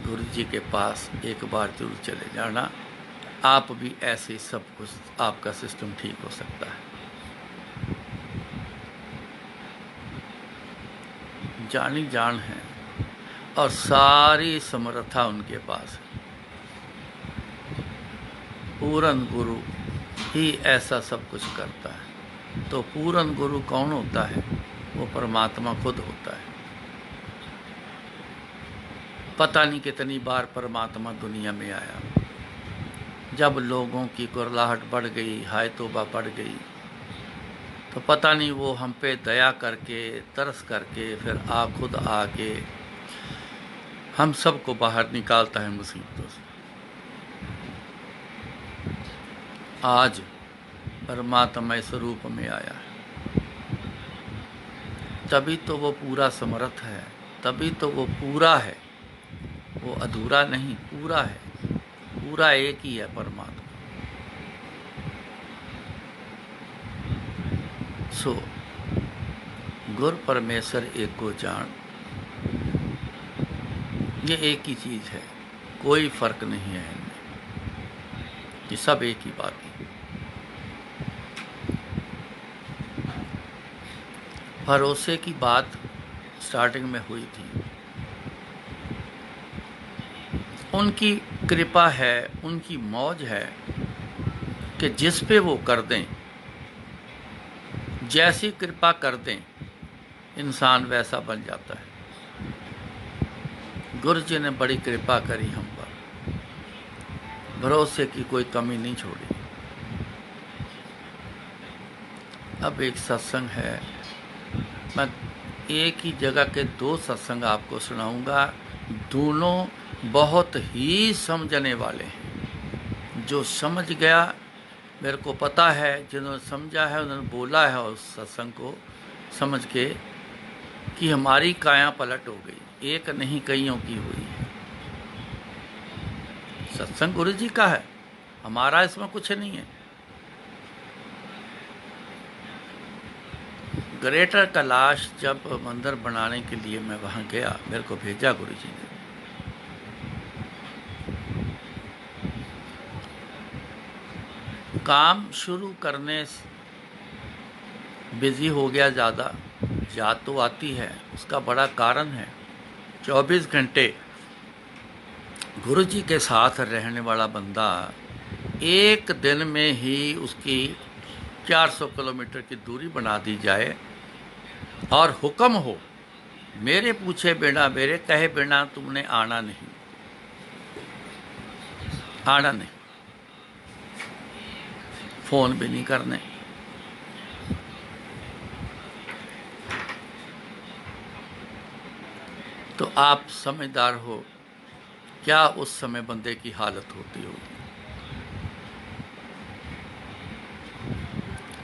गुरुजी के पास एक बार जरूर चले जाना, आप भी ऐसे सब कुछ आपका सिस्टम ठीक हो सकता है। जानी जान है और सारी समर्था उनके पास है। पूर्ण गुरु ही ऐसा सब कुछ करता है। तो पूर्ण गुरु कौन होता है? वो परमात्मा खुद होता है। पता नहीं कितनी बार परमात्मा दुनिया में आया, जब लोगों की कुरलाहट बढ़ गई, हाय तौबा बढ़ गई, तो पता नहीं वो हम पे दया करके तरस करके फिर खुद आके हम सबको बाहर निकालता है मुसीबतों से। आज परमात्मा इस रूप में आया है, तभी तो वो पूरा समर्थ है, तभी तो वो पूरा है, वो अधूरा नहीं, पूरा है, पूरा एक ही है परमात्मा। सो गुर परमेश्वर एक को जान, ये एक ही चीज़ है, कोई फर्क नहीं है इनमें, ये सब एक ही बात है। भरोसे की बात स्टार्टिंग में हुई थी। उनकी कृपा है, उनकी मौज है कि जिस पे वो कर दें, जैसी कृपा कर दें, इंसान वैसा बन जाता है। गुरु जी ने बड़ी कृपा करी हम पर, भरोसे की कोई कमी नहीं छोड़ी। अब एक सत्संग है, मैं एक ही जगह के 2 सत्संग आपको सुनाऊंगा, दोनों बहुत ही समझने वाले हैं। जो समझ गया, मेरे को पता है, जिन्होंने समझा है उन्होंने बोला है उस सत्संग को समझ के कि हमारी काया पलट हो गई, एक नहीं कईयों की हुई है। सत्संग गुरु जी का है, हमारा इसमें कुछ नहीं है। ग्रेटर कैलाश जब मंदिर बनाने के लिए मैं वहाँ गया, मेरे को भेजा गुरु जी ने। काम शुरू करने बिजी हो गया ज़्यादा, याद तो आती है, उसका बड़ा कारण है 24 घंटे गुरु जी के साथ रहने वाला बंदा एक दिन में ही उसकी 400 किलोमीटर की दूरी बना दी जाए और हुक्म हो, मेरे पूछे बिना, मेरे कहे बिना तुमने आना नहीं, आना नहीं, फ़ोन भी नहीं करने। तो आप समझदार हो क्या उस समय बंदे की हालत होती होगी।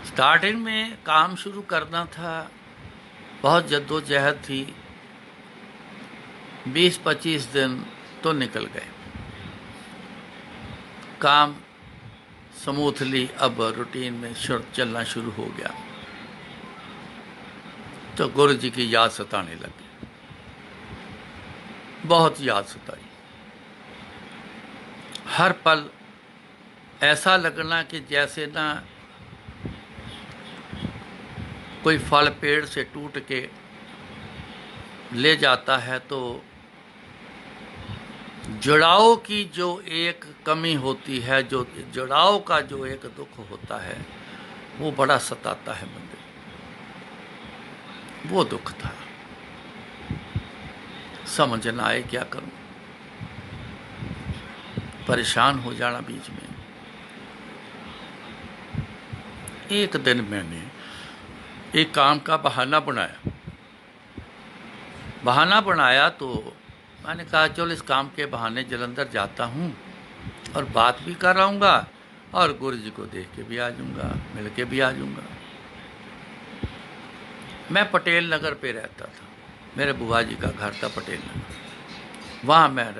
स्टार्टिंग में काम शुरू करना था, बहुत जद्दोजहद थी, 20-25 दिन तो निकल गए, काम स्मूथली अब रूटीन में चलना शुरू हो गया। तो गुरु जी की याद सताने लगी, बहुत याद सताई। हर पल ऐसा लगना कि जैसे ना कोई फल पेड़ से टूट के ले जाता है, तो जुड़ाव की जो एक कमी होती है, जो जुड़ाव का जो एक दुख होता है, वो बड़ा सताता है बंदे। वो दुख था, समझ ना आए क्या करूं, परेशान हो जाना बीच में। एक दिन मैंने एक काम का बहाना बनाया तो मैंने कहा चलो इस काम के बहाने जलंधर जाता हूँ और बात भी कर आऊँगा और गुरु जी को देख के भी आ जाऊँगा, मिल के भी आ जाऊँगा। मैं पटेल नगर पे रहता था, मेरे बुआ जी का घर था पटेल नगर, वहाँ मैं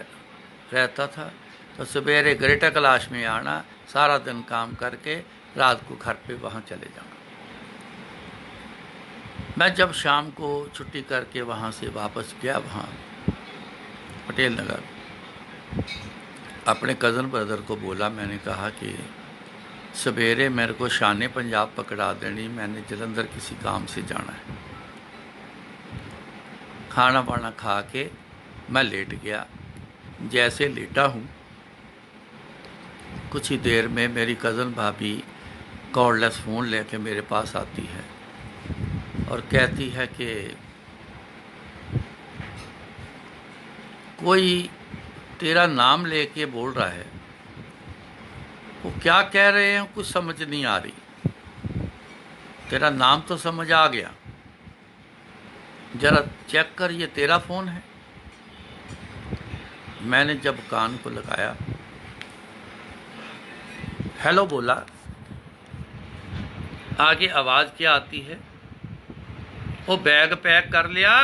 रहता था। तो सवेरे ग्रेटर कैलाश में आना, सारा दिन काम करके रात को घर पे वहाँ चले जाना। मैं जब शाम को छुट्टी करके वहाँ से वापस गया, वहाँ पटेल नगर, अपने कज़न ब्रदर को बोला, मैंने कहा कि सवेरे मेरे को शान पंजाब पकड़ा देनी, मैंने जलंधर किसी काम से जाना है। खाना वाना खा के मैं लेट गया। जैसे लेटा हूँ, कुछ ही देर में मेरी कज़न भाभी कॉर्डलेस फ़ोन लेके मेरे पास आती है और कहती है कि कोई तेरा नाम लेके बोल रहा है, वो क्या कह रहे हैं कुछ समझ नहीं आ रही, तेरा नाम तो समझ आ गया, जरा चेक कर ये तेरा फ़ोन है। मैंने जब कान को लगाया, हेलो बोला, आगे आवाज़ क्या आती है, वो बैग पैक कर लिया।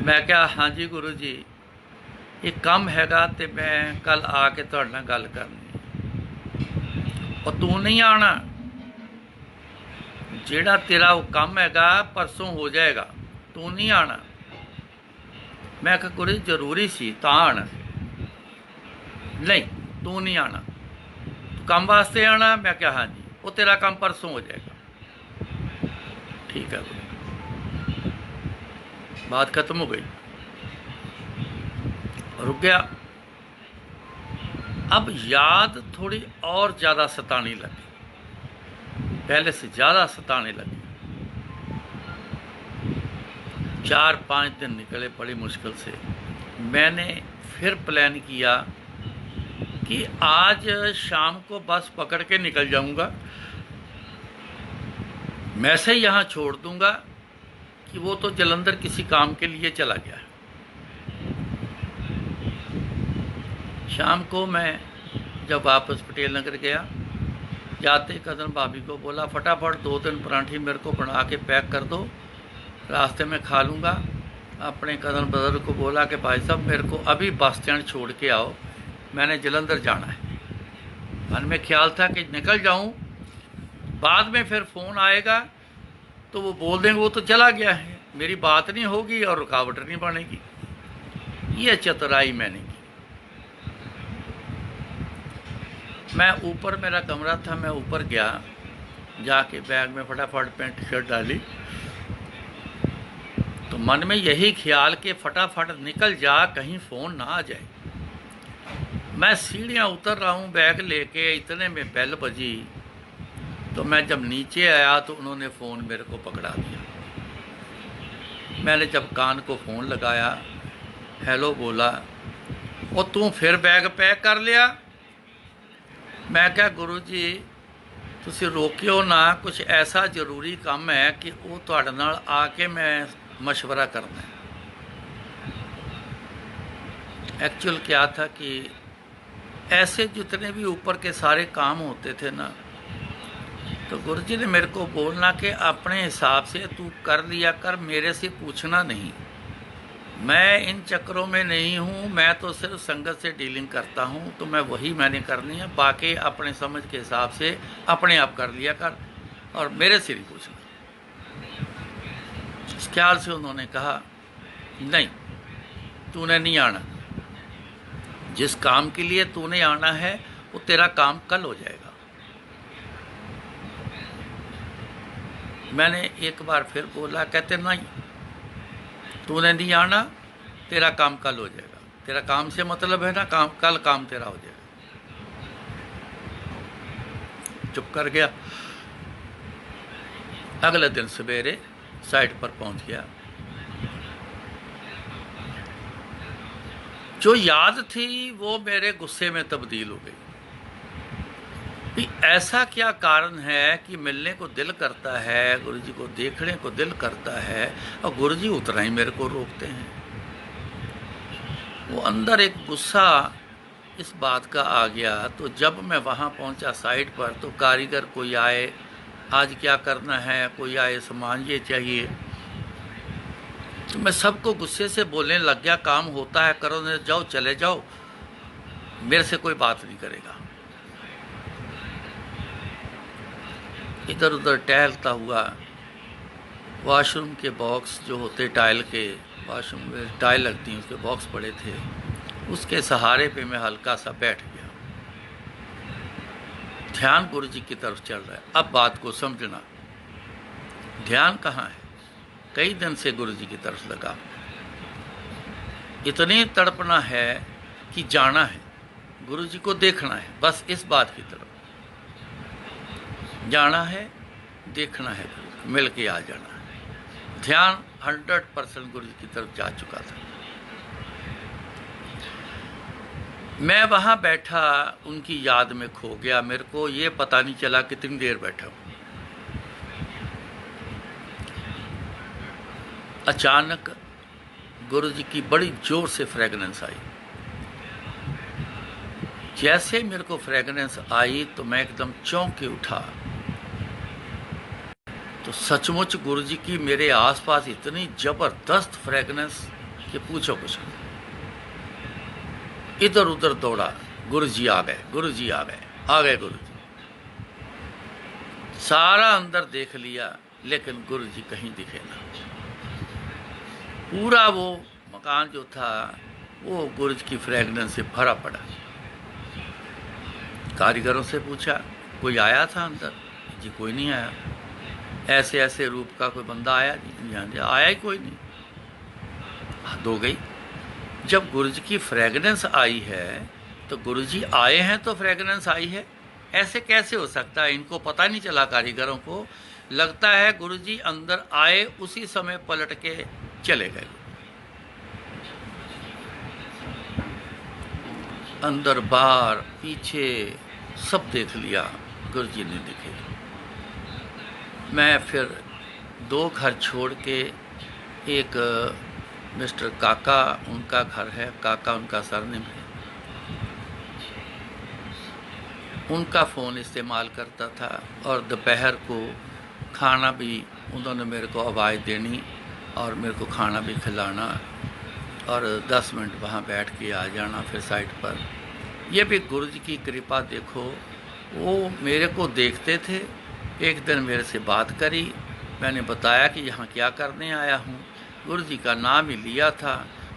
मैं क्या, हाँ जी गुरु जी, एक काम हैगा ते मैं कल आके तुहाडे नाल गल करनी, और तू नहीं आना। ਜਿਹੜਾ ਤੇਰਾ ਉਹ ਕੰਮ ਹੈਗਾ ਪਰਸੋਂ ਹੋ ਜਾਏਗਾ, ਤੂੰ ਨਹੀਂ ਆਣਾ। ਮੈਂ ਕਿਹਾ ਗੁਰੂ ਜੀ ਜ਼ਰੂਰੀ ਸੀ ਤਾਂ ਆਣਾ। ਨਹੀਂ, ਤੂੰ ਨਹੀਂ ਆਣਾ, ਤੂੰ ਕੰਮ ਵਾਸਤੇ ਆਣਾ। ਮੈਂ ਕਿਹਾ ਹਾਂਜੀ, ਉਹ ਤੇਰਾ ਕੰਮ ਪਰਸੋਂ ਹੋ जाएगा। ठीक है, बात खत्म हो गई, रुक गया। अब याद थोड़ी और ज़्यादा सताने लगी, पहले से ज़्यादा सताने लगी। 4-5 दिन निकले बड़ी मुश्किल से। मैंने फिर प्लान किया कि आज शाम को बस पकड़ के निकल जाऊंगा, मैं से यहाँ छोड़ दूंगा कि वो तो जलंधर किसी काम के लिए चला गया है। शाम को मैं जब वापस पटेल नगर गया, जाते कदम भाभी को बोला फटाफट 2-3 पराठे मेरे को बना के पैक कर दो, रास्ते में खा लूँगा। अपने कदम ब्रदर को बोला कि भाई साहब मेरे को अभी बस स्टैंड छोड़ के आओ, मैंने जलंधर जाना है। मन में ख्याल था कि निकल जाऊं, बाद में फिर फ़ोन आएगा तो वो बोल देंगे वो तो चला गया है, मेरी बात नहीं होगी और रुकावट नहीं बनेगी। ये चतुराई मैंने की। मैं ऊपर, मेरा कमरा था, मैं ऊपर गया, जाके बैग में फटाफट पैंट शर्ट डाली, तो मन में यही ख्याल कि फटाफट निकल जा, कहीं फ़ोन ना आ जाए। मैं सीढ़ियाँ उतर रहा हूँ बैग लेके, इतने में बेल बजी। तो मैं जब नीचे आया तो उन्होंने फ़ोन मेरे को पकड़ा दिया। मैंने जब कान को फ़ोन लगाया, हेलो बोला, और तू फिर बैग पैक कर लिया। मैं क्या गुरु जी तुसी रोकियो ना, कुछ ऐसा ज़रूरी काम है कि वो तुहाडे नाल आके मैं मशवरा करना है। एक्चुअल क्या था कि ऐसे जितने भी ऊपर के सारे काम होते थे ना, तो गुरु जी ने मेरे को बोलना कि अपने हिसाब से तू कर लिया कर, मेरे से पूछना नहीं। मैं इन चक्करों में नहीं हूँ, मैं तो सिर्फ संगत से डीलिंग करता हूँ, तो मैं वही मैंने करनी है, बाकी अपने समझ के हिसाब से अपने आप कर लिया कर और मेरे से नहीं पूछना। इस ख्याल से उन्होंने कहा नहीं, तूने नहीं आना, जिस काम के लिए तूने आना है वो तेरा काम कल हो जाएगा। मैंने एक बार फिर बोला, कहते नहीं तूने नहीं आना, तेरा काम कल हो जाएगा। तेरा काम से मतलब है ना काम, कल काम तेरा हो जाएगा। चुप कर गया। अगले दिन सवेरे साइट पर पहुंच गया। जो याद थी वो मेरे गुस्से में तब्दील हो गई कि ऐसा क्या कारण है कि मिलने को दिल करता है, गुरु जी को देखने को दिल करता है, और गुरु जी उतना ही मेरे को रोकते हैं। वो अंदर एक गुस्सा इस बात का आ गया। तो जब मैं वहाँ पहुँचा साइट पर, तो कारीगर कोई आए, आज क्या करना है, कोई आए सामान ये चाहिए, तो मैं सबको गुस्से से बोलने लग गया, काम होता है करो, नहीं जाओ चले जाओ, मेरे से कोई बात नहीं करेगा। इधर उधर टहलता हुआ वॉशरूम के बॉक्स जो होते टाइल के, वॉशरूम में टाइल लगती हैं उसके बॉक्स पड़े थे, उसके सहारे पे मैं हल्का सा बैठ गया। ध्यान गुरु जी की तरफ चल रहा है। अब बात को समझना, ध्यान कहाँ है? कई दिन से गुरु जी की तरफ लगा। इतनी तड़पना है कि जाना है, गुरु जी को देखना है, बस इस बात की तरफ जाना है, देखना है, मिल के आ जाना है। ध्यान 100% गुरु जी की तरफ जा चुका था। मैं वहाँ बैठा, उनकी याद में खो गया। मेरे को ये पता नहीं चला कितनी देर बैठा हूँ। अचानक गुरु जी की बड़ी जोर से फ्रेगनेंस आई। जैसे मेरे को फ्रेगनेंस आई तो मैं एकदम चौंक के उठा। तो सचमुच गुरु जी की मेरे आसपास इतनी ज़बरदस्त फ्रेगनेंस कि पूछो कुछ नहीं। इधर उधर दौड़ा, गुरु जी आ गए, गुरु जी आ गए, आ गए गुरु जी। सारा अंदर देख लिया, लेकिन गुरु जी कहीं दिखे ना। पूरा वो मकान जो था वो गुरु जी की फ्रेगनेंस से भरा पड़ा। कारीगरों से पूछा, कोई आया था अंदर? जी कोई नहीं आया। ऐसे ऐसे रूप का कोई बंदा आया? जी आया ही कोई नहीं। हद हो गई। जब गुरु जी की फ्रेगनेंस आई है तो गुरु जी आए हैं तो फ्रेगनेंस आई है, ऐसे कैसे हो सकता है? इनको पता नहीं चला कारीगरों को। लगता है गुरु जी अंदर आए, उसी समय पलट के चले गए। अंदर बाहर पीछे सब देख लिया, गुरु जी नहीं दिखे। मैं फिर 2 घर छोड़ के एक मिस्टर काका, उनका घर है, काका उनका सरनेम है, उनका फ़ोन इस्तेमाल करता था। और दोपहर को खाना भी उन्होंने मेरे को आवाज़ देनी और मेरे को खाना भी खिलाना और 10 मिनट वहाँ बैठ के आ जाना फिर साइड पर। ये भी गुरु जी की कृपा। देखो, वो मेरे को देखते थे। एक दिन मेरे से बात करी, मैंने बताया कि यहाँ क्या करने आया हूँ। गुरु जी का नाम ही लिया था।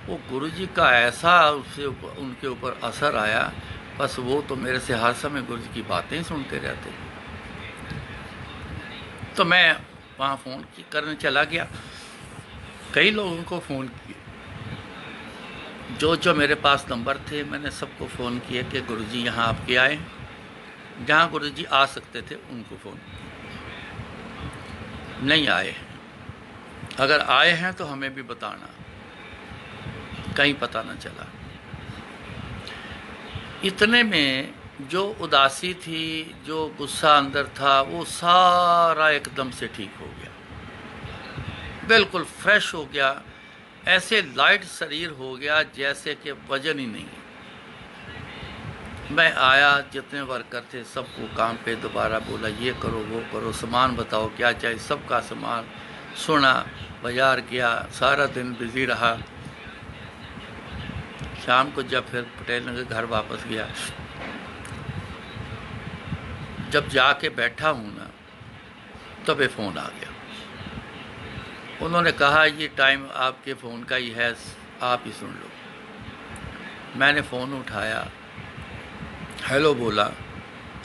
वो गुरु जी का ऐसा उनके ऊपर असर आया, बस वो तो मेरे से हर समय गुरु जी की बातें ही सुनते रहते। तो मैं वहाँ फ़ोन करने चला गया। कई लोगों को फ़ोन किए, जो मेरे पास नंबर थे मैंने सबको फ़ोन किया कि गुरु जी यहाँ आपके आए। जहाँ गुरु जी आ सकते थे उनको फ़ोन किया। नहीं आए हैं। अगर आए हैं तो हमें भी बताना, कहीं पता न चला। इतने में जो उदासी थी, जो गुस्सा अंदर था, वो सारा एकदम से ठीक हो गया, बिल्कुल फ्रेश हो गया। ऐसे लाइट शरीर हो गया जैसे कि वजन ही नहीं। मैं आया, जितने वर्कर थे सबको काम पे दोबारा बोला, ये करो वो करो, सामान बताओ क्या चाहिए, सबका सामान सुना, बाज़ार गया, सारा दिन बिज़ी रहा। शाम को जब फिर पटेल नगर घर वापस गया, जब जाके बैठा हूँ ना, तब ये फ़ोन आ गया। उन्होंने कहा ये टाइम आपके फ़ोन का ही है, आप ही सुन लो। मैंने फ़ोन उठाया, हेलो बोला,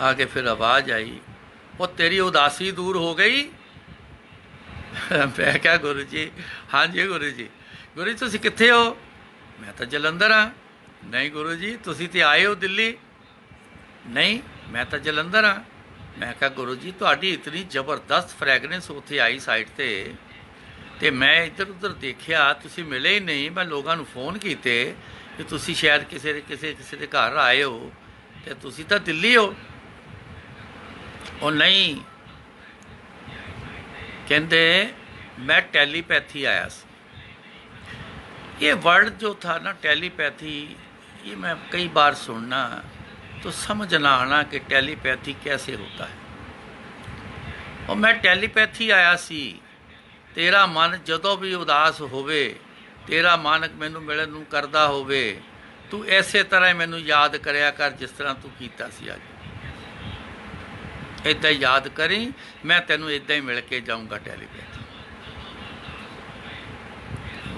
आगे फिर आवाज़ आई, वो तेरी उदासी दूर हो गई। मैं क्या गुरु जी? हाँ जी गुरु जी। गुरु जी तुसी कित्थे हो? मैं तो जलंधर हाँ। नहीं गुरु जी, तुसी तो आए हो दिल्ली। नहीं, मैं तो जलंधर हाँ। मैं क्या गुरु जी, तुहाडी इतनी जबरदस्त फ्रैगनेंस उत्थे आई साइड ते मैं इधर उधर देखिया, तुसी मिले ही नहीं। मैं लोगों को फोन कीते कि तुसी शायद किसी दे घर आए हो, ते तुसी तो दिल्ली हो। और नहीं, कहते मैं टैलीपैथी आया सी। ये वर्ड जो था ना टैलीपैथी, ये मैं कई बार सुनना तो समझ ना आना कि टैलीपैथी कैसे होता है। और मैं टैलीपैथी आया सी, तेरा मन जदों भी उदास होवे, तेरा मन मैनू मिलन नूं करदा होवे, तू इसे तरह मैनू याद करया कर जिस तरह तू कीता सी अज। इदां याद करी, मैं तेनू इदां ही मिल के जाऊँगा टैलीपैथी।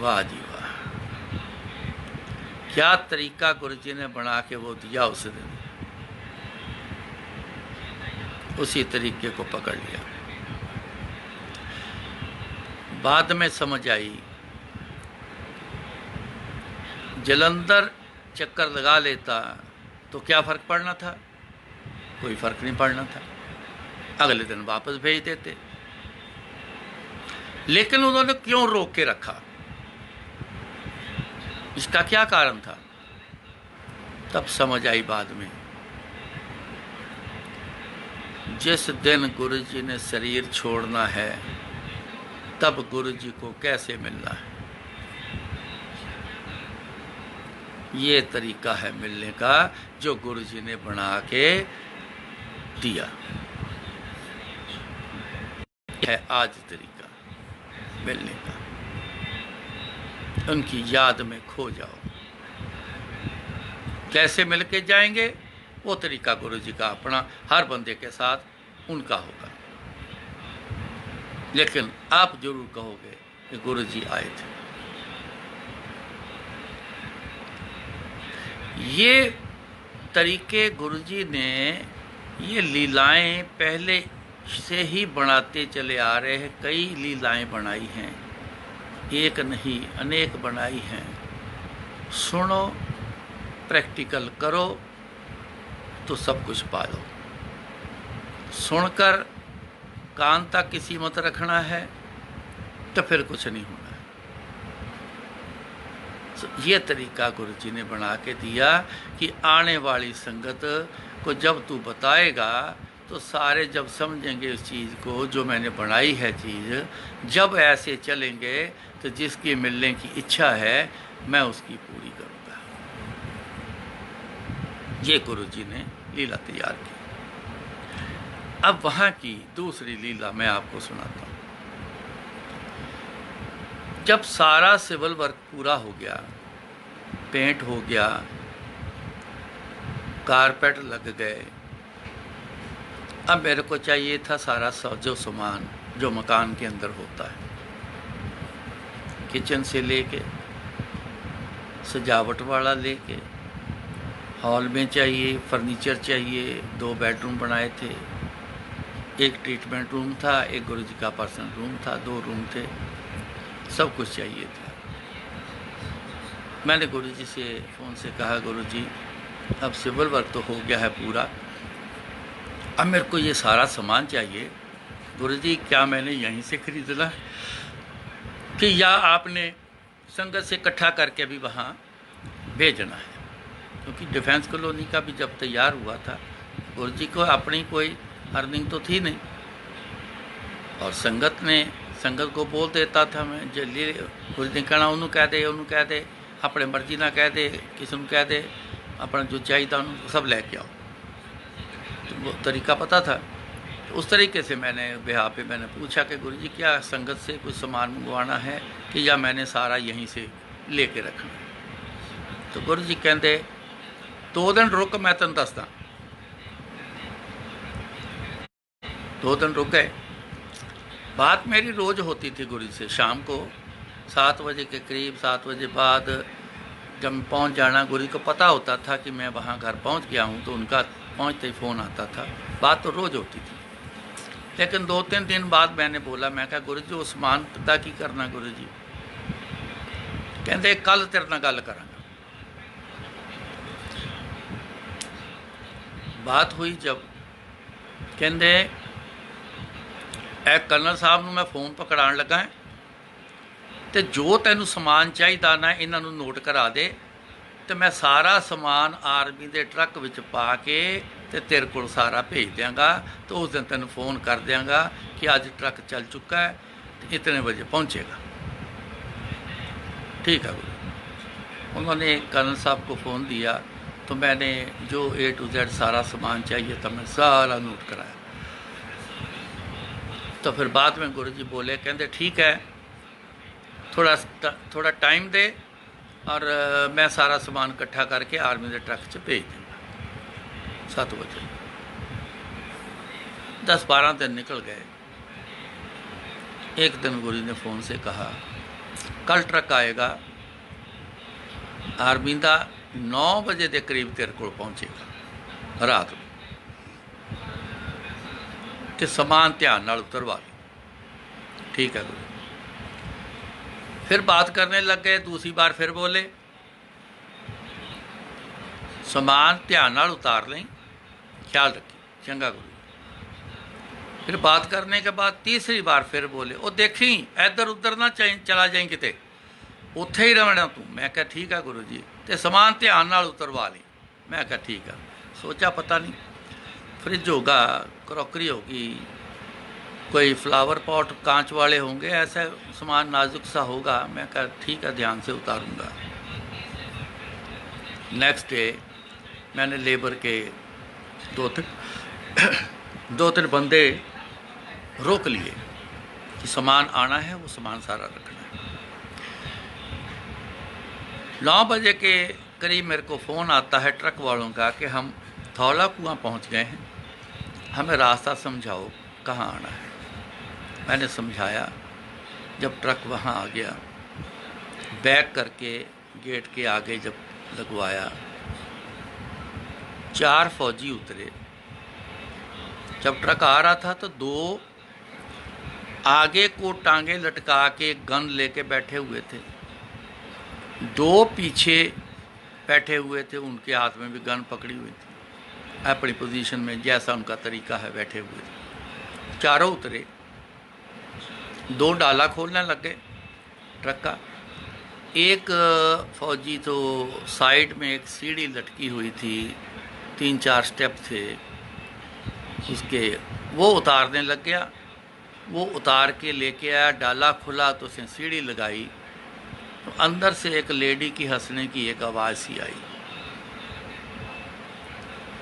वाह जी वाह, क्या तरीका गुरु जी ने बना के वो दिया उस दिन। उसी तरीके को पकड़ लिया। बाद में समझ आई, जलंधर चक्कर लगा लेता तो क्या फ़र्क पड़ना था? कोई फ़र्क नहीं पड़ना था, अगले दिन वापस भेज देते। लेकिन उन्होंने क्यों रोक के रखा? इसका क्या कारण था? तब समझ आई बाद में। जिस दिन गुरु जी ने शरीर छोड़ना है, तब गुरु जी को कैसे मिलना है। ये तरीका है मिलने का जो गुरु जी ने बना के दिया है। आज तरीका मिलने का, उनकी याद में खो जाओ। कैसे मिल के जाएंगे? वो तरीका गुरु जी का अपना, हर बंदे के साथ उनका होगा। लेकिन आप जरूर कहोगे कि गुरु जी आए थे। ये तरीके गुरुजी ने, ये लीलाएं पहले से ही बनाते चले आ रहे हैं। कई लीलाएं बनाई हैं, एक नहीं अनेक बनाई हैं। सुनो, प्रैक्टिकल करो तो सब कुछ पालो। सुनकर कान तक की सीमत रखना है तो फिर कुछ नहीं होना है। ये तरीका गुरु जी ने बना के दिया कि आने वाली संगत को जब तू बताएगा तो सारे जब समझेंगे उस चीज़ को जो मैंने बनाई है चीज़, जब ऐसे चलेंगे तो जिसकी मिलने की इच्छा है मैं उसकी पूरी करूँगा। ये गुरु जी ने लीला तैयार की। अब वहाँ की दूसरी लीला मैं आपको सुनाता हूँ। जब सारा सिविल वर्क पूरा हो गया, पेंट हो गया, कारपेट लग गए, अब मेरे को चाहिए था सारा जो सामान जो मकान के अंदर होता है, किचन से लेके सजावट वाला लेके हॉल में चाहिए, फर्नीचर चाहिए। 2 बेडरूम बनाए थे, एक ट्रीटमेंट रूम था, एक गुरुजी का पर्सनल रूम था, 2 रूम थे, सब कुछ चाहिए था। मैंने गुरुजी से फ़ोन से कहा, गुरुजी अब सिविल वर्क तो हो गया है पूरा, अब मेरे को ये सारा सामान चाहिए। गुरुजी क्या मैंने यहीं से खरीदना कि या आपने संगत से इकट्ठा करके भी वहाँ भेजना है? क्योंकि डिफेंस कॉलोनी का भी जब तैयार हुआ था, गुरुजी को अपनी कोई अर्निंग तो थी नहीं, और संगत को बोल देता था मैं, जो ले गुरुजी ने कहना उन्होंने कह दे, अपने मर्जी ना कह दे, किसी को कह दे, अपना जो चाहिए था सब लेके आओ। तो वो तरीका पता था। तो उस तरीके से मैंने बिहार पे मैंने पूछा कि गुरुजी क्या संगत से कुछ सामान मंगवाना है कि या मैंने सारा यहीं से लेके रखना है? तो गुरुजी कहते 2 दिन रुक, मैं तेन दसदा। 2 दिन रुक गए। बात मेरी रोज़ होती थी गुरुजी से, शाम को 7 बजे के करीब, 7 बजे बाद जब पहुंच जाना, गुरुजी को पता होता था कि मैं वहाँ घर पहुँच गया हूँ, तो उनका पहुँचते ही फ़ोन आता था। बात तो रोज़ होती थी। लेकिन 2-3 दिन बाद मैंने बोला, मैं कहा गुरुजी वो समान पता की करना? गुरुजी कहते कल तेरे नाल गल करांगा। बात हुई जब, कहते कर्नल साहब नूं मैं फोन पकड़ाण लगा है, तो जो तेनू समान चाहिए ना इन्हां नूं नोट करा दे, तो मैं सारा समान आर्मी के ट्रक विच पा के ते तेरे को सारा भेज देंगा। तो उस दिन तेन फ़ोन कर देंगा कि अज ट्रक चल चुका है, तो इतने बजे पहुँचेगा। ठीक है गुरु। उन्होंने कर्नल साहब को फ़ोन दिया, तो मैंने जो A to Z सारा सामान चाहिए था मैं सारा नोट कराया। तो फिर बाद में गुरुजी बोले, कहते ठीक है, थोड़ा टाइम दे और मैं सारा सामान इकट्ठा करके आर्मी के ट्रक च भेज दूँगा 7 बजे। 10-12 दिन निकल गए। एक दिन गुरुजी ने फ़ोन से कहा, कल ट्रक आएगा आर्मी का, 9 बजे के करीब तेरे को पहुँचेगा रात को, कि समान ध्यान नाल उतरवा ली। ठीक है गुरु। फिर बात करने लग गए, दूसरी बार फिर बोले समान ध्यान नाल उतार लें, ख्याल रखी, चंगा गुरु। फिर बात करने के बाद तीसरी बार फिर बोले, वो देखी इधर उधर ना चला जाए, किते उत्थे ही रहना तू। मैं क्या ठीक है गुरु जी, तो समान ध्यान नाल उतरवा ली। मैं क्या ठीक है। सोचा पता नहीं फ्रिज होगा, क्रॉकरी होगी, कोई फ्लावर पॉट कांच वाले होंगे, ऐसा सामान नाजुक सा होगा। मैं कहा ठीक है, ध्यान से उतारूंगा। नेक्स्ट डे मैंने लेबर के 2-3 बंदे रोक लिए कि सामान आना है, वो सामान सारा रखना है। 9 बजे के करीब मेरे को फ़ोन आता है ट्रक वालों का कि हम धौला कुआं पहुंच गए हैं, हमें रास्ता समझाओ कहाँ आना है। मैंने समझाया। जब ट्रक वहाँ आ गया, बैक करके गेट के आगे जब लगवाया, 4 फौजी उतरे। जब ट्रक आ रहा था तो 2 आगे को टांगे लटका के गन लेके बैठे हुए थे, 2 पीछे बैठे हुए थे, उनके हाथ में भी गन पकड़ी हुई थी, अपनी पोजीशन में जैसा उनका तरीका है बैठे हुए थे। चारों उतरे, 2 डाला खोलने लग गए ट्रक का। एक फौजी तो साइड में एक सीढ़ी लटकी हुई थी, 3-4 स्टेप थे उसके, वो उतारने लग गया। वो उतार के लेके आया, डाला खुला तो उसने सीढ़ी लगाई, तो अंदर से एक लेडी की हंसने की एक आवाज़ सी आई।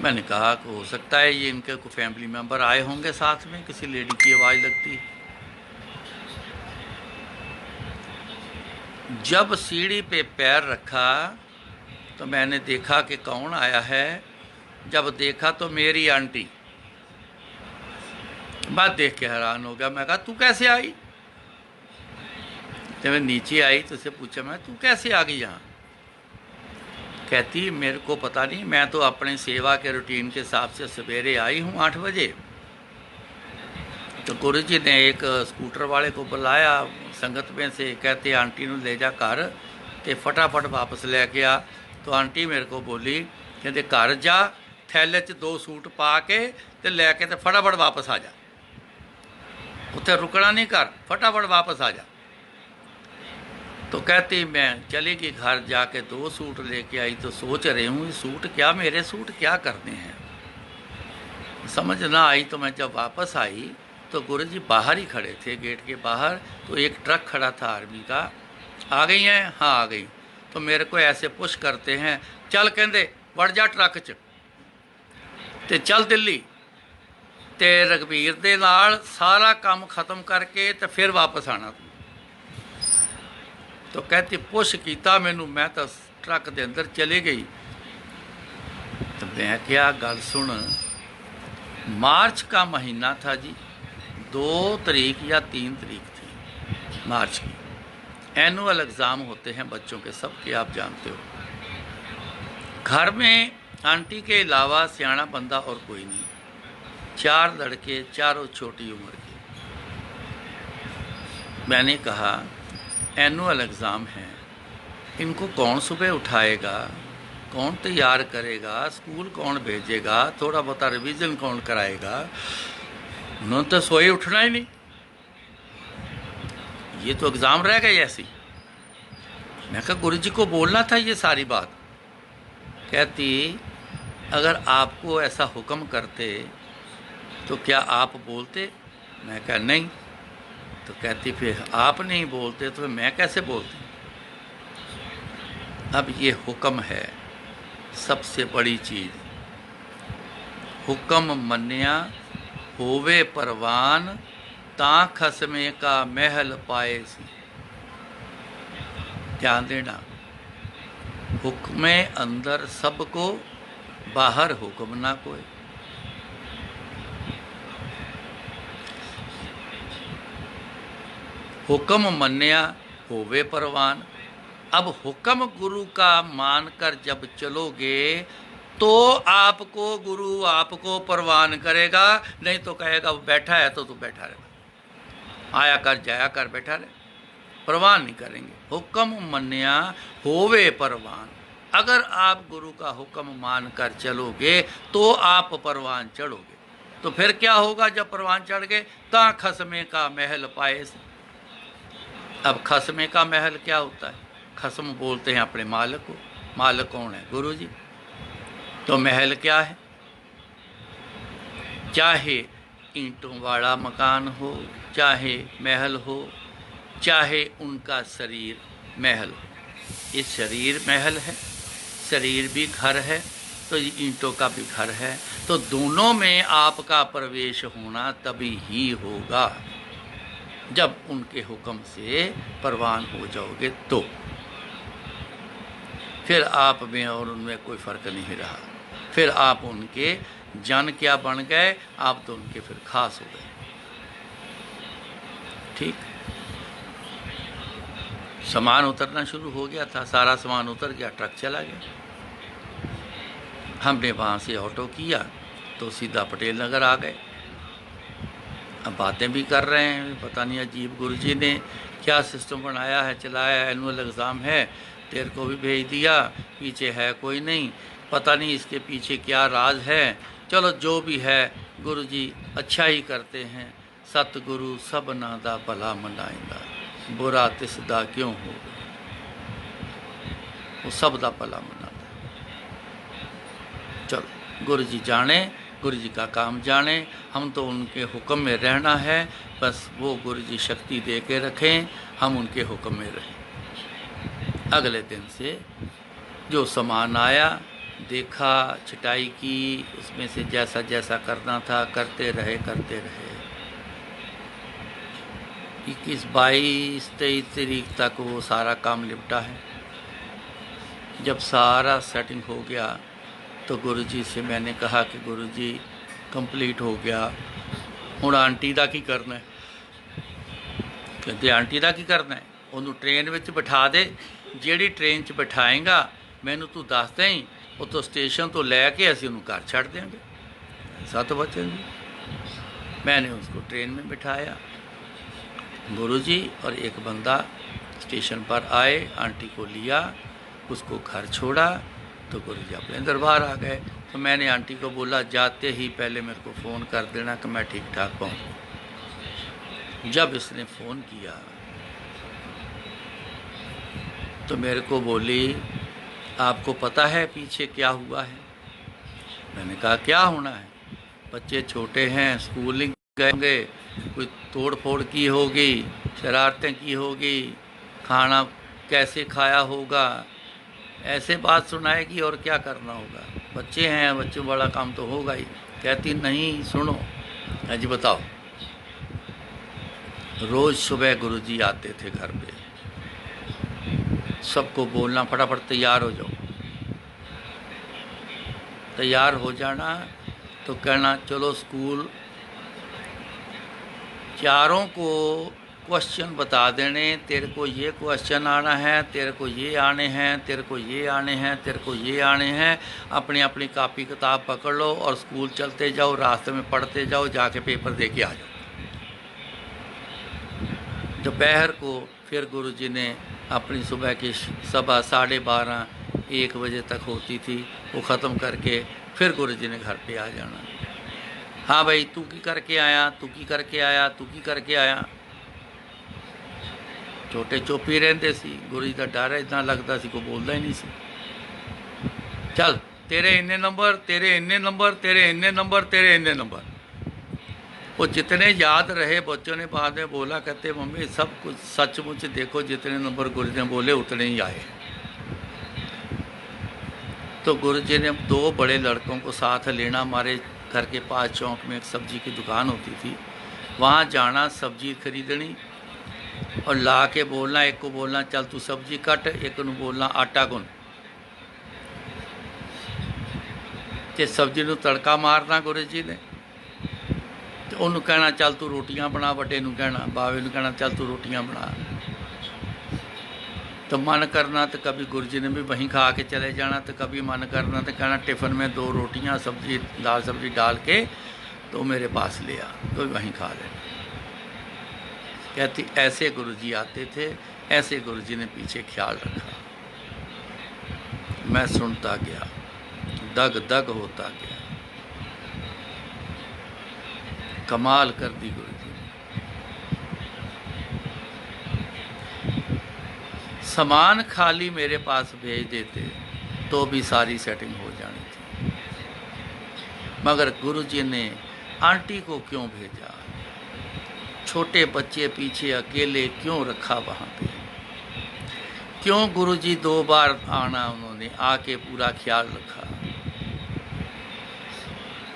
मैंने कहा कि हो सकता है ये इनके कोई फैमिली मेम्बर आए होंगे साथ में, किसी लेडी की आवाज़ लगती है। जब सीढ़ी पे पैर रखा तो मैंने देखा कि कौन आया है। जब देखा तो मेरी आंटी। बात देख के हैरान हो गया। मैं कहा तू कैसे आई? जब मैं नीचे आई तो उससे पूछा, मैं तू कैसे आ गई यहाँ? कहती मेरे को पता नहीं, मैं तो अपने सेवा के रूटीन के हिसाब से सवेरे आई हूँ 8 बजे। तो गुरु जी ने एक स्कूटर वाले को बुलाया संगत में से, कहते आंटी नूं ले जा घर ते फटाफट वापस लेके आ। तो आंटी मेरे को बोली, कहते घर जा, थैले 'ਚ 2 सूट पा के ते लैके ते फटाफट वापस आ जा, उत्थे रुकना नहीं कर, फटाफट वापस आ जा। तो कहती मैं चली गई घर, जाके 2 सूट लेके आई। तो सोच रही हूँ ये सूट क्या, मेरे सूट क्या करने हैं, समझ ना आई। तो मैं जब वापस आई तो गुरु जी बाहर ही खड़े थे, गेट के बाहर। तो एक ट्रक खड़ा था आर्मी का। आ गई हैं? हाँ आ गई। तो मेरे को ऐसे पुश करते हैं, चल कहते वड़ जा ट्रक 'ਚ ते चल दिल्ली, ते रघबीर दे नाल सारा काम खत्म करके ते फिर वापस आना। तो कहती पुश किया मैनू, मैं तो ट्रक के अंदर चली गई। तो मैं क्या गल सुन, मार्च का महीना था जी, 2 तारीख या 3 तारीख थी मार्च की। एनुअल एग्ज़ाम होते हैं बच्चों के, सबके आप जानते हो। घर में आंटी के अलावा सियाना बंदा और कोई नहीं, 4 लड़के, चारों छोटी उम्र के। मैंने कहा एनुअल एग्ज़ाम है, इनको कौन सुबह उठाएगा, कौन तैयार करेगा, स्कूल कौन भेजेगा, थोड़ा बहुत रिवीजन कौन कराएगा? उन्होंने तो सोए उठना ही नहीं, ये तो एग्ज़ाम रह गए ऐसी। मैं कहा गुरु जी को बोलना था ये सारी बात। कहती अगर आपको ऐसा हुक्म करते तो क्या आप बोलते? मैं कहा नहीं। तो कहती फिर आप नहीं बोलते तो मैं कैसे बोलती? अब ये हुक्म है सबसे बड़ी चीज़। हुक्म मन्निया होवे परवान, ता खसमे का महल पाए सी। ध्यान देना, हुक्मे अंदर सबको, बाहर हुक्म ना कोई। हुक्म मन्निया होवे परवान। अब हुक्म गुरु का मानकर जब चलोगे तो आपको गुरु आपको परवान करेगा, नहीं तो कहेगा वो बैठा है तो तू बैठा रहे, आया कर जाया कर, बैठा रहे, परवान नहीं करेंगे। हुक्म मन्निया होवे परवान। अगर आप गुरु का हुक्म मानकर चलोगे तो आप परवान चढ़ोगे। तो फिर क्या होगा जब परवान चढ़ गए? ता खसमे का महल पाए। अब खसमे का महल क्या होता है? खसम बोलते हैं अपने मालिक को। मालिक कौन है? गुरु जी। तो महल क्या है? चाहे ईंटों वाला मकान हो, चाहे महल हो, चाहे उनका शरीर महल हो। ये शरीर महल है, शरीर भी घर है, तो ये ईंटों का भी घर है। तो दोनों में आपका प्रवेश होना तभी ही होगा जब उनके हुक्म से परवान हो जाओगे। तो फिर आप में और उनमें कोई फ़र्क नहीं रहा। फिर आप उनके जन क्या बन गए? आप तो उनके फिर खास हो गए। ठीक, सामान उतरना शुरू हो गया था, सारा सामान उतर गया, ट्रक चला गया। हमने वहाँ से ऑटो किया तो सीधा पटेल नगर आ गए। अब बातें भी कर रहे हैं, पता नहीं अजीब गुरुजी ने क्या सिस्टम बनाया है, चलाया है। एनुअल एग्ज़ाम है, तेरे को भी भेज दिया, पीछे है कोई नहीं, पता नहीं इसके पीछे क्या राज है। चलो जो भी है, गुरुजी अच्छा ही करते हैं। सतगुरु सबना दा भला मनाइंदा, बुरा तिसदा क्यों हो, वो सब दा भला मनाता। चलो गुरु जी जाने, गुरु जी का काम जाने, हम तो उनके हुक्म में रहना है। बस वो गुरु जी शक्ति दे के रखें, हम उनके हुक्म में रहें। अगले दिन से जो सामान आया, देखा, छटाई की, उसमें से जैसा जैसा करना था करते रहे। 21, 22, 23 तारीख तक वो सारा काम निपटा है। जब सारा सेटिंग हो गया तो गुरुजी से मैंने कहा कि गुरुजी कंप्लीट हो गया, हुण आंटी दा की करना है। कहते आंटी दा की करना है, उन्होंने ट्रेन विच बिठा दे, जिहड़ी ट्रेन च बिठाएगा मैनू तू दस दें, उतो स्टेशन तो लैके असीं उन्होंने घर छड्ड देंगे 7 बजे। मैंने उसको ट्रेन में बिठाया, गुरुजी और एक बंदा स्टेशन पर आए, आंटी को लिया, उसको घर छोड़ा तो गुरुजी अपने दरबार आ गए। तो मैंने आंटी को बोला जाते ही पहले मेरे को फ़ोन कर देना कि मैं ठीक ठाक पहुँचूँ। जब इसने फ़ोन किया तो मेरे को बोली आपको पता है पीछे क्या हुआ है? मैंने कहा क्या होना है, बच्चे छोटे हैं, स्कूल नहीं गए होंगे, कोई तोड़ फोड़ की होगी, शरारतें की होगी, खाना कैसे खाया होगा, ऐसे बात सुनाएगी और क्या करना होगा, बच्चे हैं, बच्चों वाला काम तो होगा ही। कहती नहीं सुनो, जी बताओ। रोज़ सुबह गुरुजी आते थे घर पे, सबको बोलना फटाफट तैयार हो जाओ, तैयार हो जाना तो कहना चलो स्कूल। चारों को क्वेश्चन बता देने, तेरे को ये क्वेश्चन आना है, तेरे को ये आने हैं, तेरे को ये आने हैं, तेरे को ये आने हैं। अपनी अपनी कापी किताब पकड़ लो और स्कूल चलते जाओ, रास्ते में पढ़ते जाओ, जाके पेपर दे के आ जाओ। दोपहर को फिर गुरुजी ने अपनी सुबह की सभा 12:30 1 बजे तक होती थी, वो ख़त्म करके फिर गुरुजी ने घर पे आ जाना। हाँ भाई तू की करके आया, तू की करके आया, तू की करके आया। छोटे चुप ही रहते सी, गुरु जी का डर इतना लगता सी, कोई बोलता ही नहीं सी। चल तेरे इन्ने नंबर, तेरे इन्ने नंबर, तेरे इन्ने नंबर, तेरे इन्ने नंबर। वो जितने याद रहे बच्चों ने बाद में बोला, कहते मम्मी सब कुछ सचमुच देखो जितने नंबर गुरु जी ने बोले उतने ही आए। तो गुरु जी ने 2 बड़े लड़कों को साथ लेना, हमारे घर के पास चौक में एक सब्जी की दुकान होती थी, वहाँ जाना, सब्जी खरीदनी और ला के बोलना, एक को बोलना चल तू सब्जी कट, एक को बोलना आटा गुन, ते सब्जी नूं तड़का मारना गुरु जी ने, तो उन्होंने कहना चल तू रोटियां बना, बड़े नूं कहना, बावे नूं कहना चल तू रोटियां बना। तो मन करना तो कभी गुरु जी ने भी वहीं खा के चले जाना, तो कभी मन करना तो कहना टिफ़िन में 2 रोटियां सब्जी दाल सब्जी डाल के तो मेरे पास ले आ, तो वहीं खा लेना। कहती ऐसे गुरु जी आते थे, ऐसे गुरु जी ने पीछे ख्याल रखा। मैं सुनता गया, दग दग होता गया। कमाल कर दी गुरु जी। सामान खाली मेरे पास भेज देते तो भी सारी सेटिंग हो जानी थी, मगर गुरु जी ने आंटी को क्यों भेजा? छोटे बच्चे पीछे अकेले क्यों रखा वहाँ पे? क्यों गुरुजी 2 बार आना, उन्होंने आके पूरा ख्याल रखा?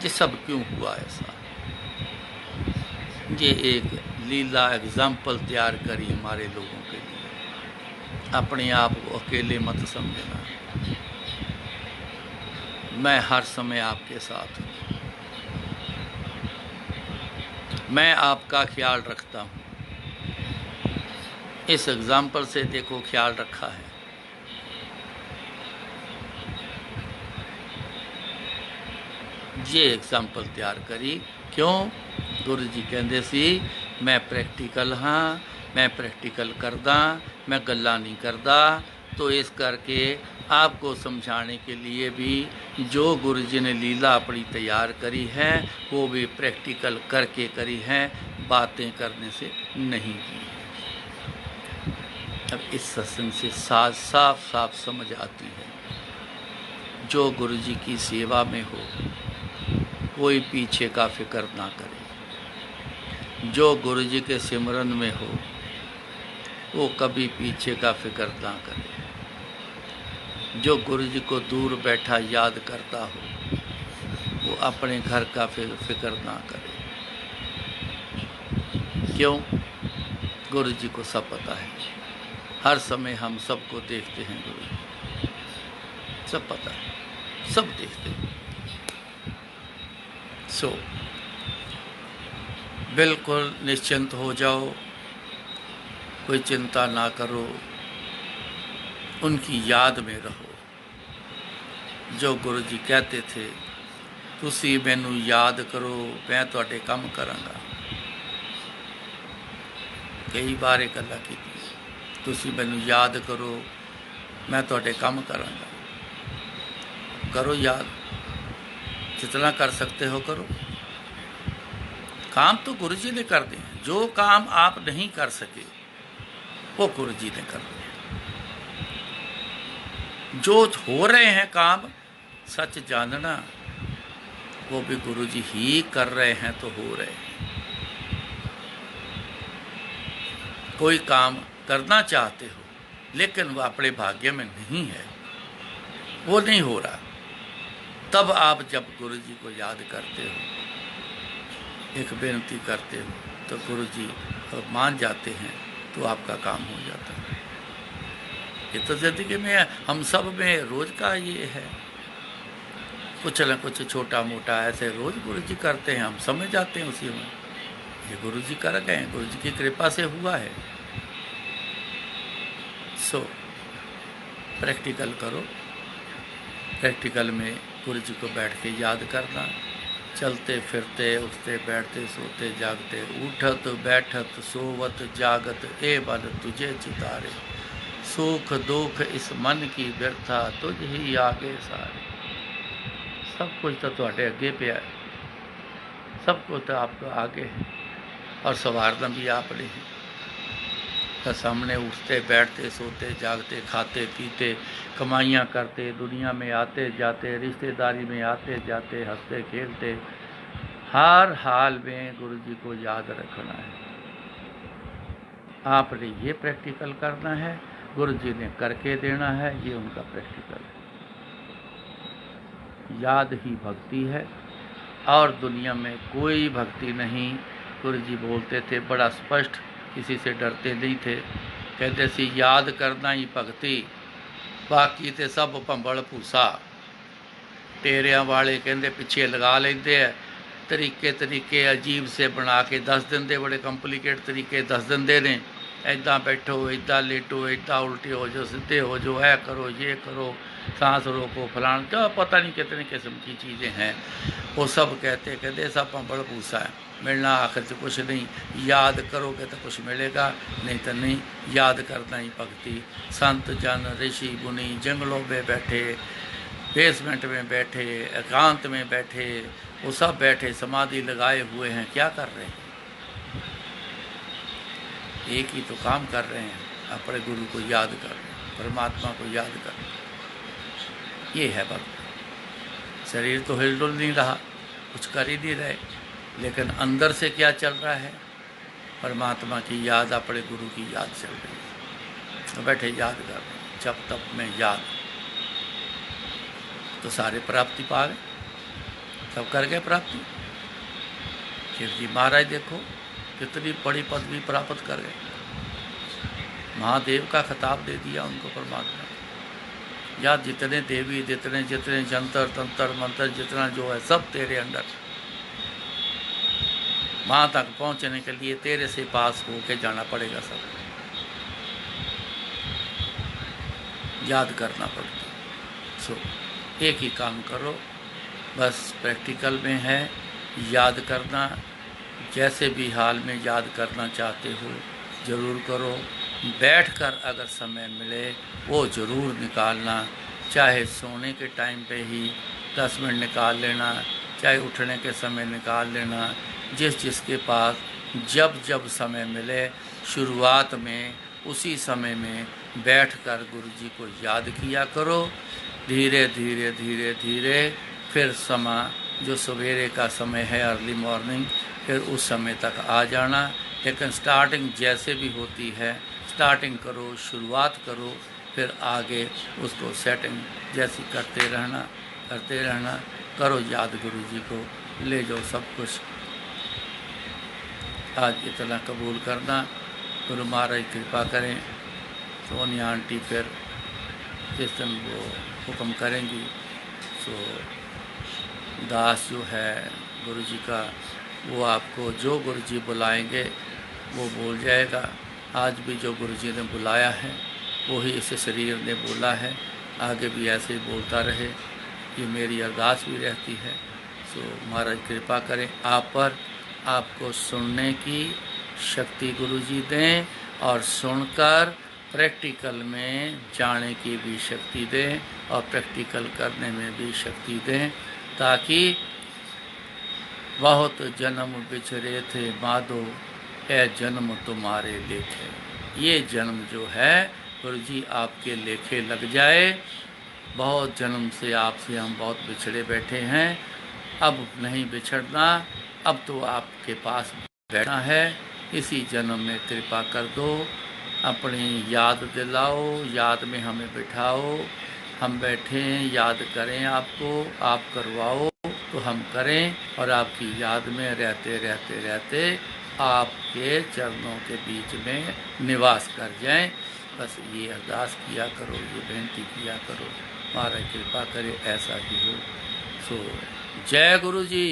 ये सब क्यों हुआ ऐसा? ये एक लीला एग्जाम्पल तैयार करी हमारे लोगों के लिए। अपने आप को अकेले मत समझना, मैं हर समय आपके साथ हूँ, मैं आपका ख्याल रखता हूँ। इस एग्जाम्पल से देखो ख्याल रखा है। ये एग्जाम्पल तैयार करी क्यों? गुरु जी कहते सी मैं प्रैक्टिकल हाँ, मैं प्रैक्टिकल करदा, मैं गल्लां नहीं करदा। तो इस करके आपको समझाने के लिए भी जो गुरु जी ने लीला अपनी तैयार करी है वो भी प्रैक्टिकल करके करी है, बातें करने से नहीं की। अब इस सत्संग से साफ साफ साफ समझ आती है, जो गुरु जी की सेवा में हो कोई पीछे का फिक्र ना करे। जो गुरु जी के सिमरन में हो वो कभी पीछे का फिक्र ना करे। जो गुरु जी को दूर बैठा याद करता हो वो अपने घर का फिक्र ना करे। क्यों? गुरु जी को सब पता है, हर समय हम सबको देखते हैं। गुरु जी सब पता है, सब देखते हैं। सो बिल्कुल निश्चिंत हो जाओ, कोई चिंता ना करो, उनकी याद में रहो। जो गुरु जी कहते थे तुसी मैनू याद करो मैं तुहाडे काम करांगा। कई बार ये गल्लां कीती, तुसी मैनू याद करो मैं तुहाडे काम करांगा। करो याद, जितना कर सकते हो करो। काम तो गुरु जी ने कर दिए। जो काम आप नहीं कर सके वो गुरु जी ने कर दिए। जो हो रहे हैं काम सच जानना वो भी गुरु जी ही कर रहे हैं, तो हो रहे हैं। कोई काम करना चाहते हो लेकिन वो अपने भाग्य में नहीं है, वो नहीं हो रहा, तब आप जब गुरु जी को याद करते हो, एक बेनती करते हो, तो गुरु जी मान जाते हैं, तो आपका काम हो जाता है। ये तो ज़िंदगी में हम सब में रोज़ का ये है, कुछ न कुछ छोटा मोटा ऐसे रोज़ गुरु जी करते हैं, हम समझ जाते हैं उसी में ये गुरु जी कर गए हैं, गुरु जी की कृपा से हुआ है। सो प्रैक्टिकल करो। प्रैक्टिकल में गुरु जी को बैठ के याद करना, चलते फिरते उठते बैठते सोते जागते, उठत बैठत सोवत जागत, ए बल तुझे चितारे, सुख दुख इस मन की व्यर्था, तुझ ही आगे सारे। सब कुछ तो तुहाडे अगे पिया है, सब कुछ तो आपको आगे है, और संवारना भी आपने है। तो सामने उठते बैठते सोते जागते खाते पीते कमाइयाँ करते दुनिया में आते जाते रिश्तेदारी में आते जाते हंसते खेलते हर हाल में गुरु जी को याद रखना है। आपने ये प्रैक्टिकल करना है, गुरु जी ने करके देना है, ये उनका प्रैक्टिकल है। याद ही भक्ति है और दुनिया में कोई भक्ति नहीं। गुरु जी बोलते थे बड़ा स्पष्ट, किसी से डरते नहीं थे। कहते सी याद करना ही भगती, बाकी ते सब भंबल भूसा। टेरियां वाले कहते पिछे लगा लेंदे है, तरीके अजीब से बना के दस देंदे, बड़े कंप्लीकेट तरीके दस देंदे ने। इदा बैठो, इदा लेटो, इदा उल्टे हो जाओ, सीधे हो जाओ, ऐ करो, ये करो, सांस रोको, फलान, तो पता नहीं कितने किस्म की चीज़ें हैं। वो सब कहते सब भंबल भूसा है, मिलना आखिर से कुछ नहीं। याद करोगे तो कुछ मिलेगा, नहीं तो नहीं। याद करना ही भक्ति। संत जन ऋषि मुनि जंगलों में बैठे, बेसमेंट में बैठे, एकांत में बैठे, वो सब बैठे समाधि लगाए हुए हैं। क्या कर रहे हैं? एक ही तो काम कर रहे हैं, अपने गुरु को याद कर रहे हैं, परमात्मा को याद कर रहे हैं। ये है भक्ति। शरीर तो हिलडुल नहीं रहा, कुछ कर ही नहीं रहे, लेकिन अंदर से क्या चल रहा है? परमात्मा की याद, अपने गुरु की याद चल रही है। तो बैठे याद कर रहे हैं, जब तब में याद, तो सारे प्राप्ति पा गए, सब कर गए प्राप्ति। शिव जी महाराज देखो कितनी बड़ी पदवी प्राप्त कर गए, महादेव का खिताब दे दिया उनको परमात्मा। या जितने देवी, जितने जंतर तंत्र मंत्र जितना जो है सब तेरे अंदर। वहाँ तक पहुँचने के लिए तेरे से पास होके जाना पड़ेगा सब। याद करना पड़ता। सो एक ही काम करो, बस प्रैक्टिकल में है याद करना। जैसे भी हाल में याद करना चाहते हो ज़रूर करो। बैठकर अगर समय मिले वो ज़रूर निकालना, चाहे सोने के टाइम पे ही 10 मिनट निकाल लेना, चाहे उठने के समय निकाल लेना। जिसके पास जब जब समय मिले शुरुआत में उसी समय में बैठकर गुरु जी को याद किया करो। धीरे धीरे धीरे धीरे फिर समय जो सवेरे का समय है अर्ली मॉर्निंग, फिर उस समय तक आ जाना। लेकिन स्टार्टिंग जैसे भी होती है स्टार्टिंग करो, शुरुआत करो, फिर आगे उसको सेटिंग जैसी करते रहना। करो याद गुरु जी को, ले जाओ सब कुछ। आज इतना कबूल करना। गुरु महाराज कृपा करें। सोनिया आंटी फिर जिस दिन वो हुक्म करेंगी तो दास जो है गुरु जी का, वो आपको जो गुरु जी बुलाएंगे वो बोल जाएगा। आज भी जो गुरु जी ने बुलाया है वही इस शरीर ने बोला है, आगे भी ऐसे ही बोलता रहे, ये मेरी अरदास भी रहती है। सो महाराज कृपा करें आप पर, आपको सुनने की शक्ति गुरु जी दें और सुनकर प्रैक्टिकल में जाने की भी शक्ति दें और प्रैक्टिकल करने में भी शक्ति दें, ताकि बहुत जन्म बिछड़े थे माधो ए जन्म तुम्हारे लेखे। ये जन्म जो है गुरु जी आपके लेखे लग जाए। बहुत जन्म से आपसे हम बहुत बिछड़े बैठे हैं, अब नहीं बिछड़ना, अब तो आपके पास बैठना है। इसी जन्म में कृपा कर दो, अपनी याद दिलाओ, याद में हमें बिठाओ। हम बैठे हैं, याद करें आपको, आप करवाओ तो हम करें और आपकी याद में रहते रहते रहते आपके चरणों के बीच में निवास कर जाएं। बस ये अरदास किया करो, ये बेनती किया करो। महाराज कृपा करे ऐसा ही हो। सो जय गुरु जी।